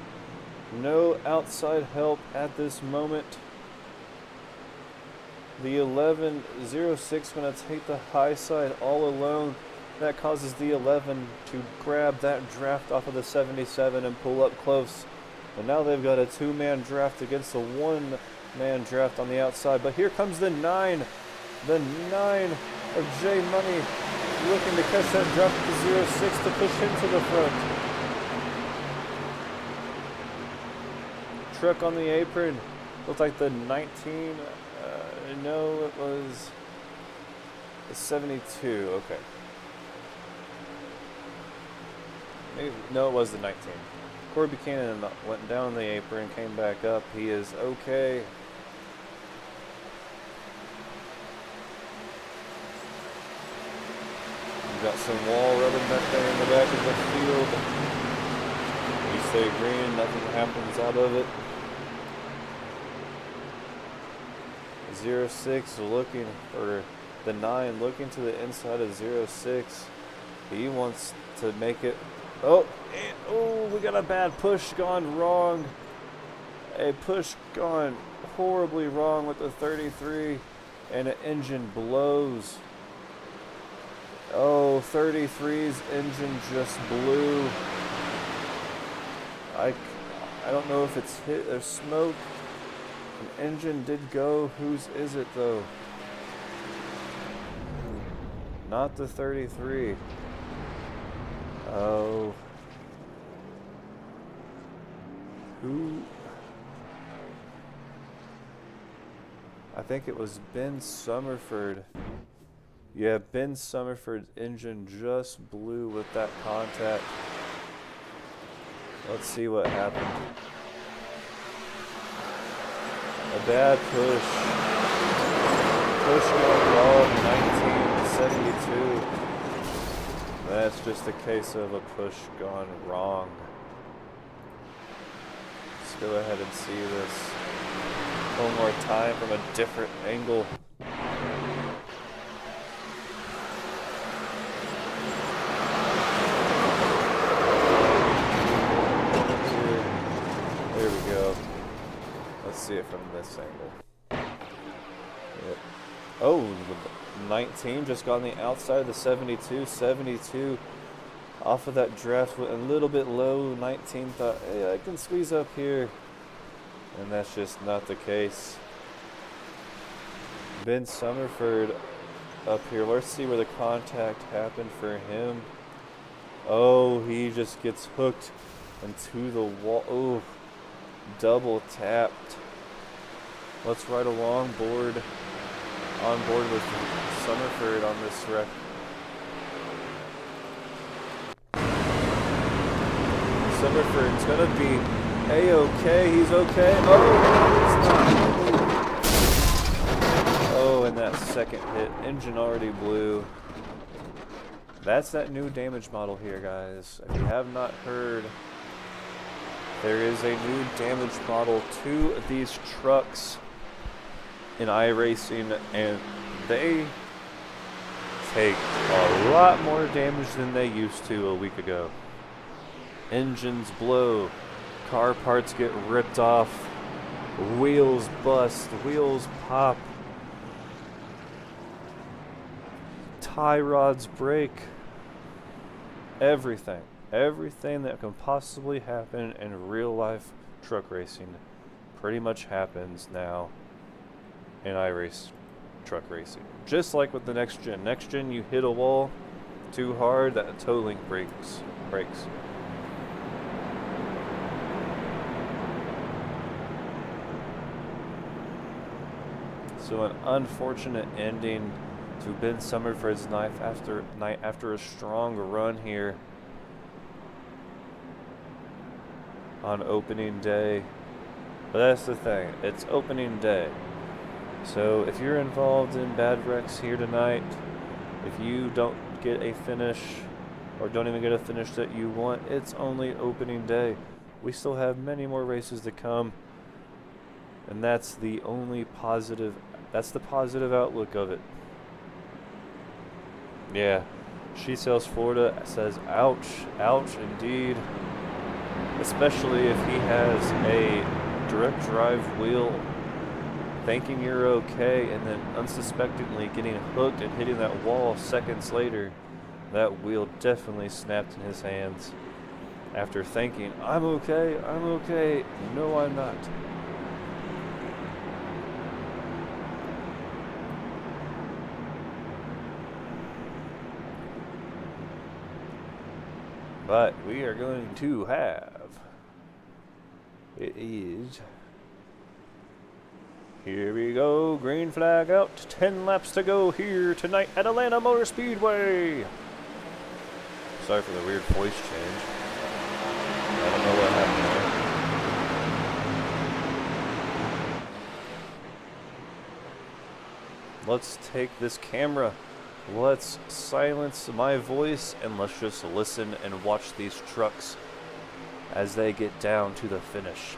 No outside help at this moment. The 11.06 going to take the high side all alone. That causes the 11 to grab that draft off of the 77 and pull up close. And now they've got a 2-man draft against a 1-man draft on the outside. But here comes the 9. The 9 of J Money, looking to catch that drop to 0.6 to push into the front. Truck on the apron. Looked like the 19. No, it was the 72. Okay. Maybe, no, it was the 19. Corey Buchanan went down the apron, came back up. He is okay. Got some wall rubbing back there in the back of the field. We stay green, nothing happens out of it. 06 looking, or the 9 looking to the inside of 06. He wants to make it. Oh, we got a bad push gone wrong. A push gone horribly wrong with the 33, and an engine blows. Oh, 33's engine just blew. I don't know if it's hit or smoke. An engine did go. Whose is it though? Not the 33. Oh. Who? I think it was Ben Summerford. Yeah, Ben Summerford's engine just blew with that contact. Let's see what happened. A bad push. Push going wrong, 1972. That's just a case of a push gone wrong. Let's go ahead and see this one more time from a different angle. Let's see it from this angle. Yep. Oh, the 19 just got on the outside of the 72. 72 off of that draft a little bit low. 19 thought, hey, I can squeeze up here. And that's just not the case. Ben Summerford up here. Let's see where the contact happened for him. Oh, he just gets hooked into the wall. Oh, double tapped. Let's ride along board. On board with Summerford on this wreck. Summerford's gonna be A-okay. He's okay. Oh, he's not. Oh, and that second hit, engine already blew. That's that new damage model here, guys. If you have not heard, there is a new damage model to these trucks in iRacing, and they take a lot more damage than they used to a week ago. Engines blow, car parts get ripped off, wheels bust, wheels pop, tie rods break. Everything that can possibly happen in real life truck racing pretty much happens now in iRace truck racing. Just like with the next gen. Next gen, you hit a wall too hard, that toe link breaks. So an unfortunate ending to Ben Summerford's night after a strong run here on opening day. But that's the thing, it's opening day. So if you're involved in bad wrecks here tonight, if you don't get a finish or don't even get a finish that you want, it's only opening day. We still have many more races to come, and that's the only positive, that's the positive outlook of it. Yeah, She Sells Florida says, ouch, ouch indeed. Especially if he has a direct drive wheel thinking you're okay and then unsuspectingly getting hooked and hitting that wall seconds later. That wheel definitely snapped in his hands after thinking, I'm okay, I'm okay. No, I'm not. But we are going to have, it is, here we go, green flag out, 10 laps to go here tonight at Atlanta Motor Speedway. Sorry for the weird voice change. I don't know what happened there. Let's take this camera. Let's silence my voice and let's just listen and watch these trucks as they get down to the finish.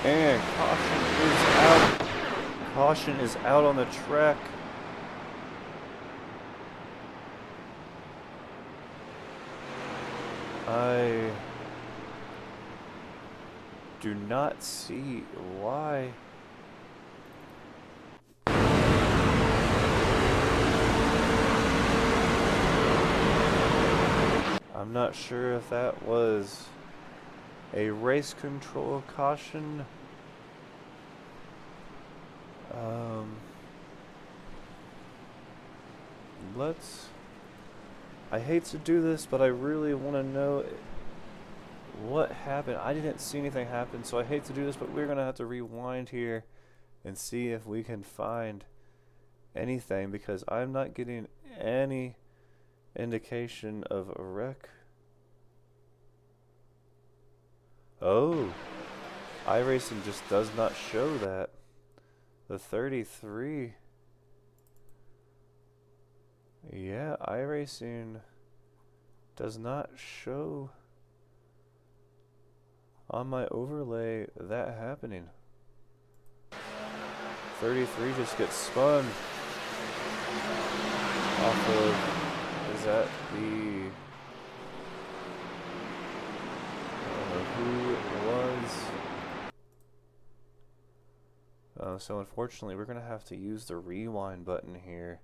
And caution is out. Caution is out on the track. I do not see why. I'm not sure if that was a race control caution. I hate to do this, but I really want to know what happened. I didn't see anything happen, so I hate to do this, but we're going to have to rewind here and see if we can find anything, because I'm not getting any indication of a wreck. Oh, iRacing just does not show that. The 33. Yeah, iRacing does not show on my overlay that happening. 33 just gets spun off of, is that the, I don't know who it was. So unfortunately we're going to have to use the rewind button here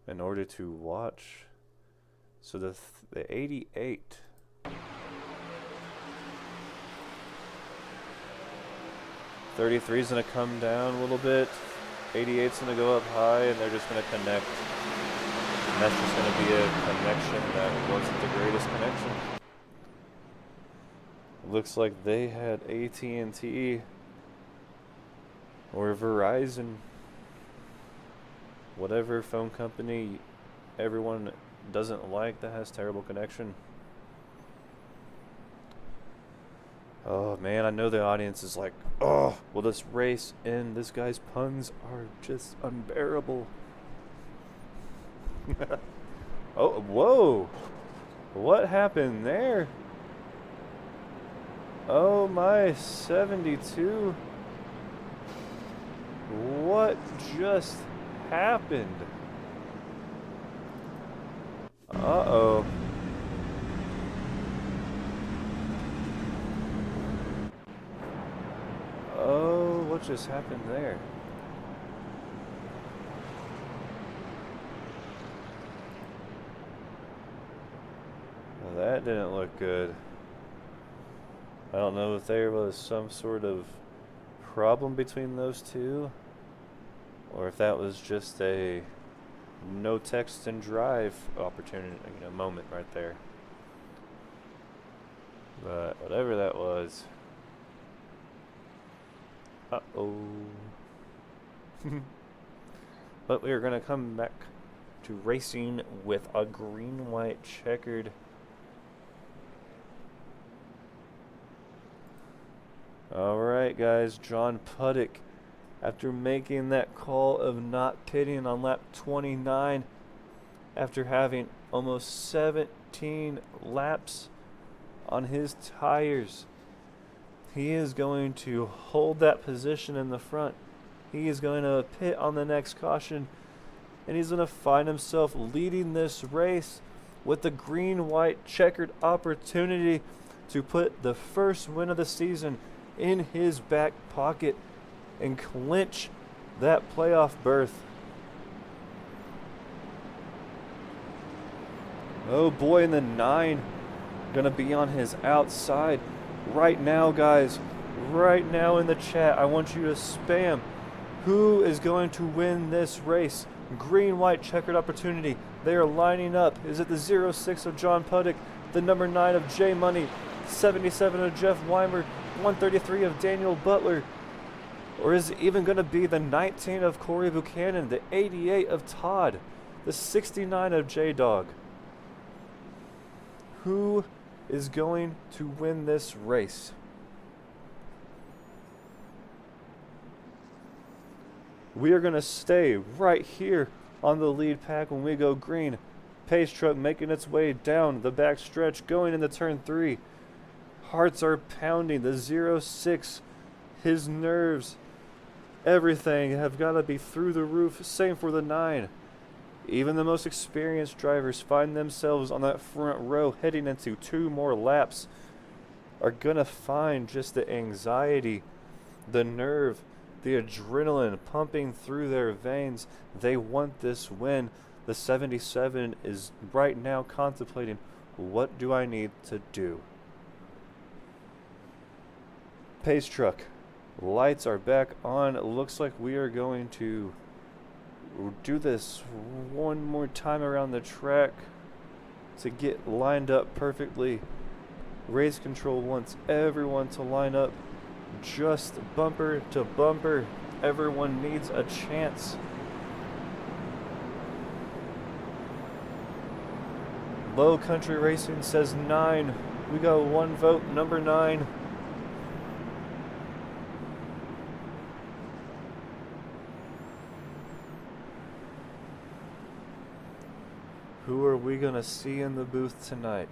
in order to watch. So the 88. 33 is going to come down a little bit. 88 is going to go up high, and they're just going to connect. And that's just going to be a connection that wasn't the greatest connection. Looks like they had AT&T or Verizon. Whatever phone company everyone doesn't like that has terrible connection. Oh man, I know the audience is like, oh, will this race end? This guy's puns are just unbearable. Oh, whoa. What happened there? Oh my, 72. What just happened? Uh-oh. Oh, what just happened there? Well, that didn't look good. I don't know if there was some sort of problem between those two, or if that was just a no text and drive opportunity, moment right there. But whatever that was. Uh-oh. But we are going to come back to racing with a green-white checkered. Alright guys, John Puddick, after making that call of not pitting on lap 29, after having almost 17 laps on his tires, he is going to hold that position in the front. He is going to pit on the next caution, and he's going to find himself leading this race with the green-white checkered opportunity to put the first win of the season in his back pocket and clinch that playoff berth. Oh boy, and the 9 gonna be on his outside. Right now, guys, right now in the chat, I want you to spam who is going to win this race. Green, white, checkered opportunity. They are lining up. Is it the 06 of John Puddick, the number 9 of J Money, 77 of Jeff Weimer, 133 of Daniel Butler, or is it even going to be the 19 of Corey Buchanan, the 88 of Todd, the 69 of J-Dog? Who is going to win this race? We are going to stay right here on the lead pack when we go green. Pace truck making its way down the back stretch, going into turn 3. Hearts are pounding. The 06 His nerves, everything have got to be through the roof. Same for the 9. Even the most experienced drivers find themselves on that front row heading into 2 more laps. Are gonna find just the anxiety, the nerve, the adrenaline pumping through their veins. They want this win. The 77 is right now contemplating, what do I need to do? Pace truck, lights are back on. It looks like we are going to do this one more time around the track to get lined up perfectly. Race control wants everyone to line up just bumper to bumper. Everyone needs a chance. Low Country Racing says 9. We got 1 vote, number 9. Who are we gonna see in the booth tonight?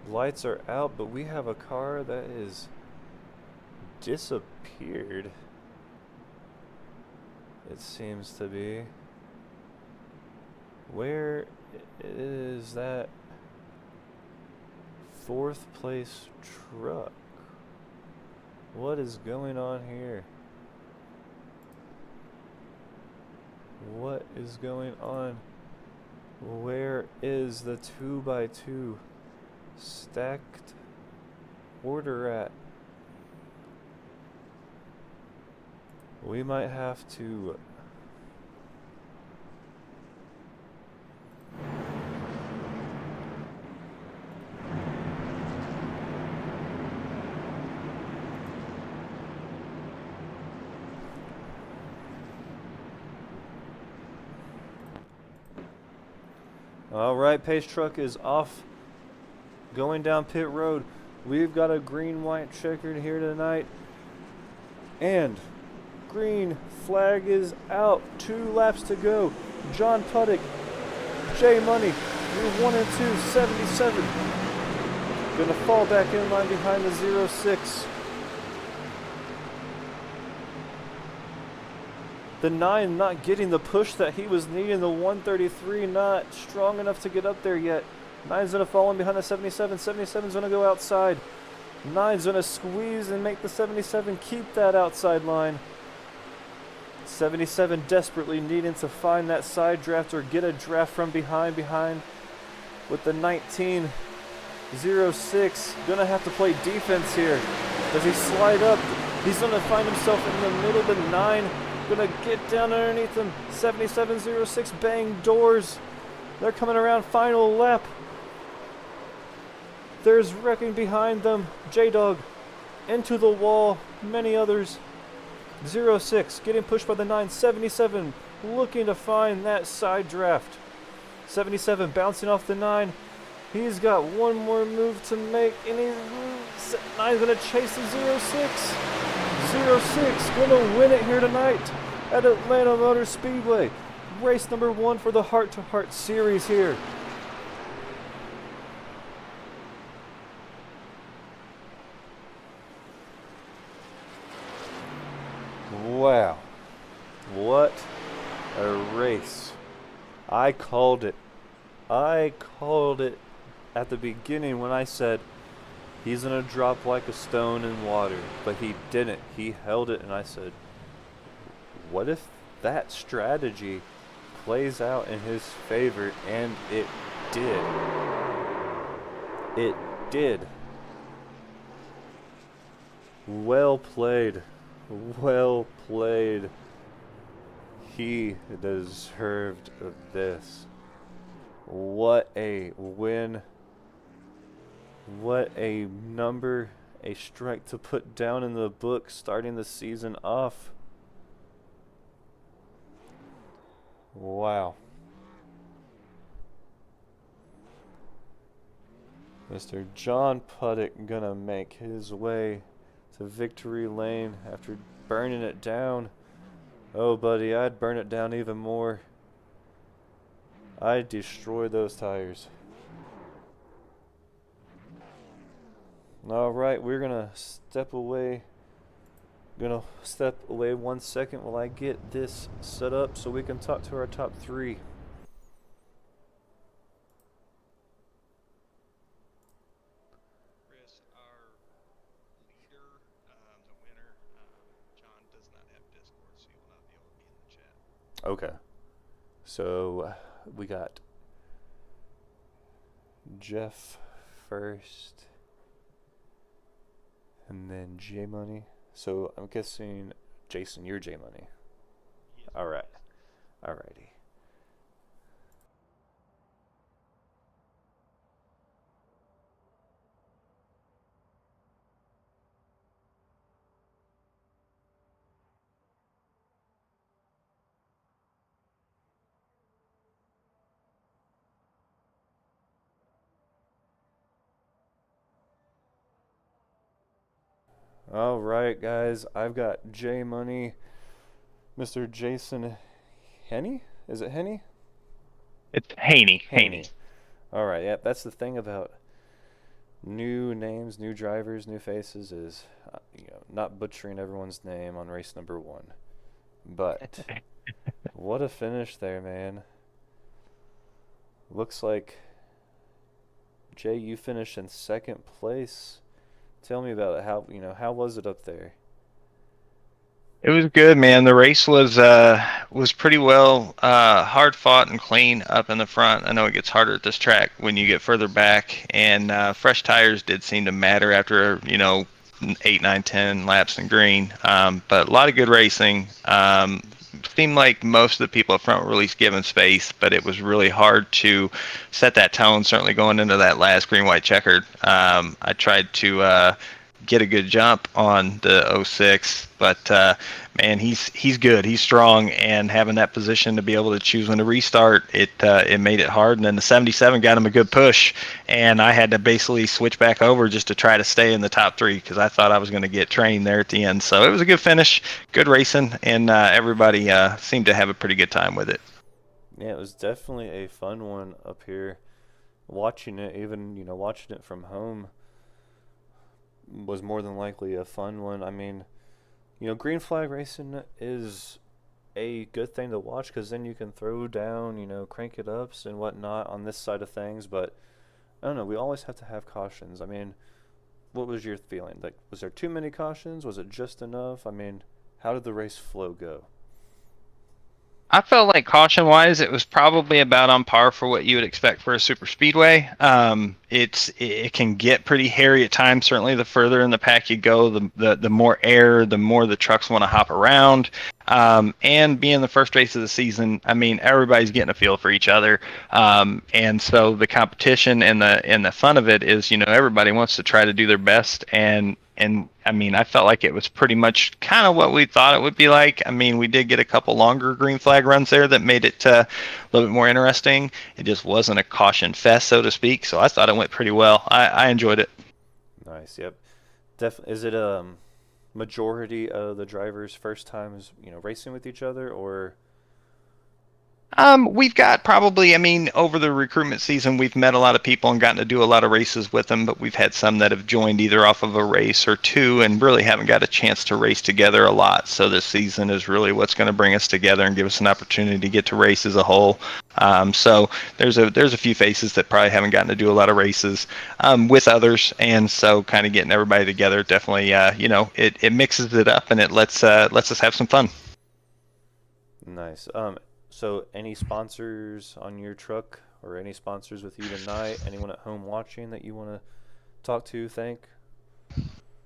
Lights are out, but we have a car that is disappeared. It seems to be. Where is that 4th place truck? What is going on here? What is going on? Where is the 2x2 stacked order at? We might have to Alright, Pace Truck is off, going down pit road. We've got a green-white checkered here tonight. And green flag is out. 2 laps to go. John Puttick, J Money, you're 1 and 2, 77. Gonna fall back in line behind the 06. The 9 not getting the push that he was needing. The 133 not strong enough to get up there yet. 9's going to fall in behind the 77. 77's going to go outside. 9's going to squeeze and make the 77 keep that outside line. 77 desperately needing to find that side draft or get a draft from behind with the 19. 06 going to have to play defense here. Does he slide up? He's going to find himself in the middle of the 9. Gonna get down underneath them. 7706 bang doors. They're coming around final lap. There's wrecking behind them. J-Dog into the wall. Many others. 06 getting pushed by the 9. 77 looking to find that side draft. 77 bouncing off the 9. He's got one more move to make, and he's 9's gonna chase the 06. 06 gonna win it here tonight at Atlanta Motor Speedway. Race number 1 for the Heart to Heart series here. Wow. What a race. I called it. I called it at the beginning when I said he's going to drop like a stone in water, but he didn't. He held it, and I said, what if that strategy plays out in his favor? And it did. It did. Well played. Well played. He deserved this. What a win. What a number, a strike to put down in the book starting the season off. Wow. Mr. John Puttick gonna make his way to victory lane after burning it down. Oh, buddy, I'd burn it down even more. I'd destroy those tires. All right, we're gonna step away. Gonna step away 1 second while I get this set up so we can talk to our top three. Chris, our leader, the winner, John does not have Discord, so you will not be able to be in the chat. Okay, so we got Jeff first, and then J Money. So I'm guessing Jason, you're J Money. He is All right, Jason. alrighty. All right, guys, I've got J Money, Mr. Jason Henny. Is it Henny? It's Haney. Haney. All right, yep. That's the thing about new names, new drivers, new faces is, not butchering everyone's name on race number one. But what a finish there, man. Looks like Jay, you finished in second place. Tell me about it. How was it up there? It was good, man. The race was pretty well hard fought and clean up in the front. I know it gets harder at this track when you get further back, and fresh tires did seem to matter after 8, 9, 10 laps in green. But a lot of good racing. Seemed like most of the people up front were at least given space, but it was really hard to set that tone. Certainly going into that last green, white, checkered. I tried to get a good jump on the '06, but man, he's good. He's strong, and having that position to be able to choose when to restart, it made it hard. And then the '77 got him a good push, and I had to basically switch back over just to try to stay in the top three because I thought I was going to get trained there at the end. So it was a good finish, good racing, and everybody seemed to have a pretty good time with it. Yeah, it was definitely a fun one up here. Watching it, even watching it from home, was more than likely a fun one. I mean, green flag racing is a good thing to watch because then you can throw down, crank it ups and whatnot on this side of things. But I don't know. We always have to have cautions. I mean, what was your feeling? Like, was there too many cautions? Was it just enough? I mean, how did the race flow go? I felt like caution-wise, it was probably about on par for what you would expect for a super speedway. It can get pretty hairy at times. Certainly, the further in the pack you go, the more air, the more the trucks want to hop around. And being the first race of the season, I mean, everybody's getting a feel for each other. And so the competition and the fun of it is, everybody wants to try to do their best. And I mean, I felt like it was pretty much kind of what we thought it would be like. I mean, we did get a couple longer green flag runs there that made it a little bit more interesting. It just wasn't a caution fest, so to speak. So I thought it went pretty well. I enjoyed it. Nice. Yep. Is it majority of the drivers' first times, racing with each other, or? We've got probably, I mean, over the recruitment season, we've met a lot of people and gotten to do a lot of races with them, but we've had some that have joined either off of a race or two and really haven't got a chance to race together a lot. So this season is really what's going to bring us together and give us an opportunity to get to race as a whole. So there's a few faces that probably haven't gotten to do a lot of races with others, and so kind of getting everybody together definitely, it mixes it up and it lets us have some fun. Nice. So any sponsors on your truck or any sponsors with you tonight? Anyone at home watching that you want to talk to, thank?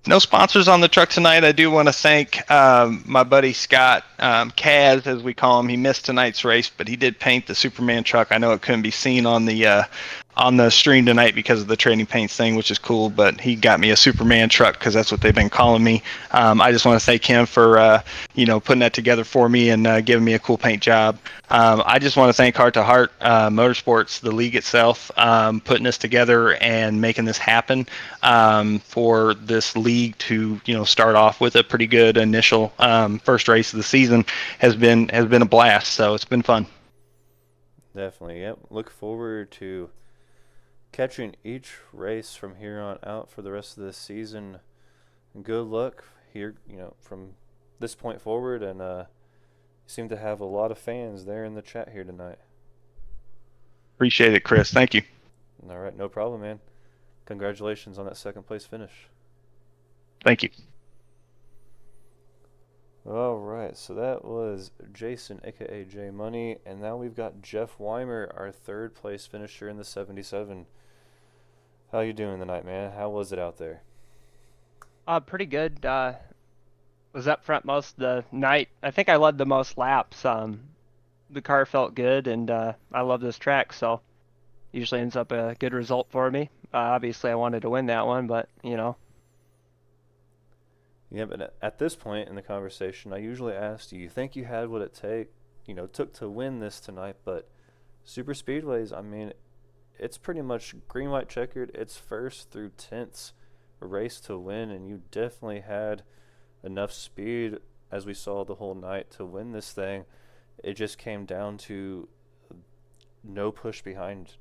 No sponsors on the truck tonight. I do want to thank my buddy Scott, Kaz, as we call him. He missed tonight's race, but he did paint the Superman truck. I know it couldn't be seen on the stream tonight because of the trading paints thing, which is cool, but he got me a Superman truck because that's what they've been calling me. I just want to thank him for putting that together for me and giving me a cool paint job. I just want to thank Heart to Heart Motorsports, the league itself, putting this together and making this happen for this league to start off with a pretty good initial first race of the season has been a blast. So it's been fun. Definitely. Yep. Look forward to catching each race from here on out for the rest of this season. Good luck here, from this point forward, and you seem to have a lot of fans there in the chat here tonight. Appreciate it, Chris. Thank you. All right, no problem, man. Congratulations on that second place finish. Thank you. All right, so that was Jason, aka J Money, and now we've got Jeff Weimer, our third place finisher in the 77. How you doing tonight, man? How was it out there? Pretty good. Was up front most of the night. I think I led the most laps. The car felt good, and I love this track, so usually ends up a good result for me. Obviously, I wanted to win that one, but Yeah, but at this point in the conversation, I usually ask, do you think you had what it took to win this tonight? But super speedways, I mean, it's pretty much green, white, checkered. It's first through 10th race to win, and you definitely had enough speed, as we saw the whole night, to win this thing. It just came down to no push behind.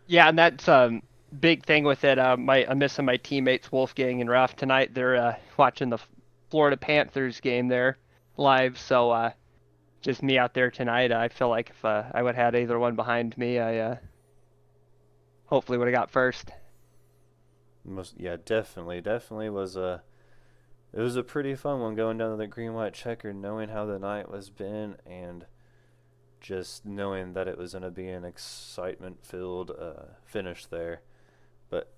yeah, and that's big thing with it. I'm missing my teammates Wolfgang and Ruff tonight. They're watching the Florida Panthers game there live, so just me out there tonight. I feel like if I would have had either one behind me, I hopefully would have got first. Yeah, definitely was it was a pretty fun one going down to the green, white, checkered, knowing how the night was been, and just knowing that it was going to be an excitement-filled finish there. But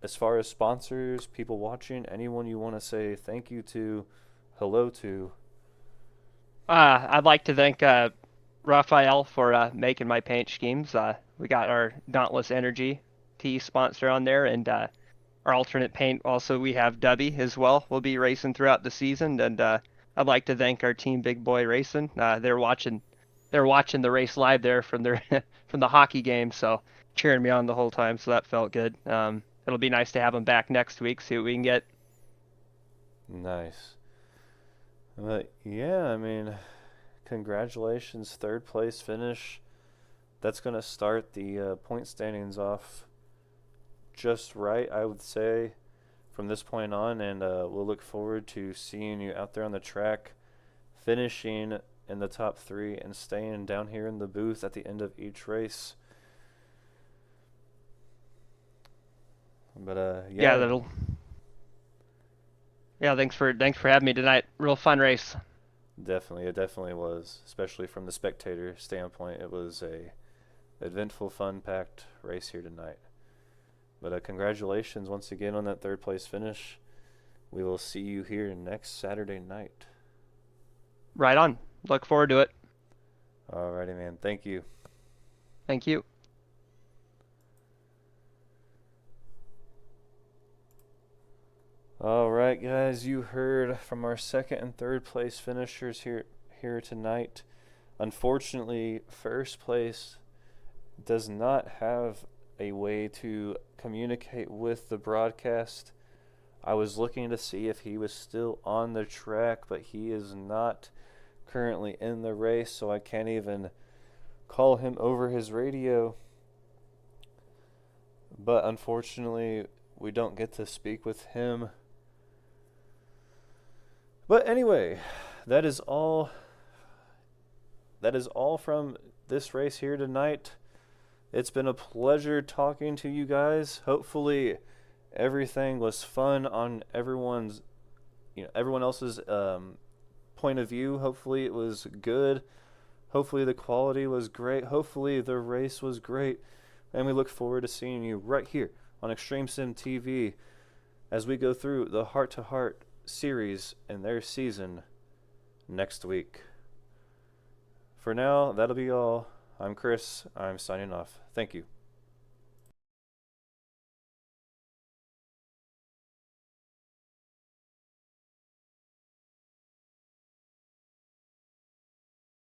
as far as sponsors, people watching, anyone you want to say thank you to, hello to? I'd like to thank Raphael for making my paint schemes. We got our Dauntless Energy T sponsor on there, and our alternate paint. Also, we have Dubby as well. We'll be racing throughout the season, and I'd like to thank our team, Big Boy Racing. They're watching the race live there from their from the hockey game, so cheering me on the whole time. So that felt good. It'll be nice to have them back next week. See what we can get. Nice. But yeah, I mean, congratulations, third place finish. That's going to start the point standings off just right, I would say, from this point on, and we'll look forward to seeing you out there on the track, finishing in the top 3 and staying down here in the booth at the end of each race. But Yeah, thanks for having me tonight. Real fun race. Definitely, it definitely was, especially from the spectator standpoint. It was a eventful, fun-packed race here tonight. But congratulations once again on that third place finish. We will see you here next Saturday night. Right on. Look forward to it. Alrighty, man. Thank you. Thank you. Alright, guys, you heard from our second and third place finishers here tonight. Unfortunately, first place does not have a way to communicate with the broadcast. I was looking to see if he was still on the track, but he is not currently in the race, so I can't even call him over his radio. But unfortunately, we don't get to speak with him. But anyway, that is all from this race here tonight. It's been a pleasure talking to you guys. Hopefully everything was fun on everyone else's point of view. Hopefully it was good. Hopefully the quality was great. Hopefully the race was great. And we look forward to seeing you right here on Extreme Sim TV as we go through the Heart to Heart series and their season next week. For now, that'll be all. I'm Chris. I'm signing off. Thank you.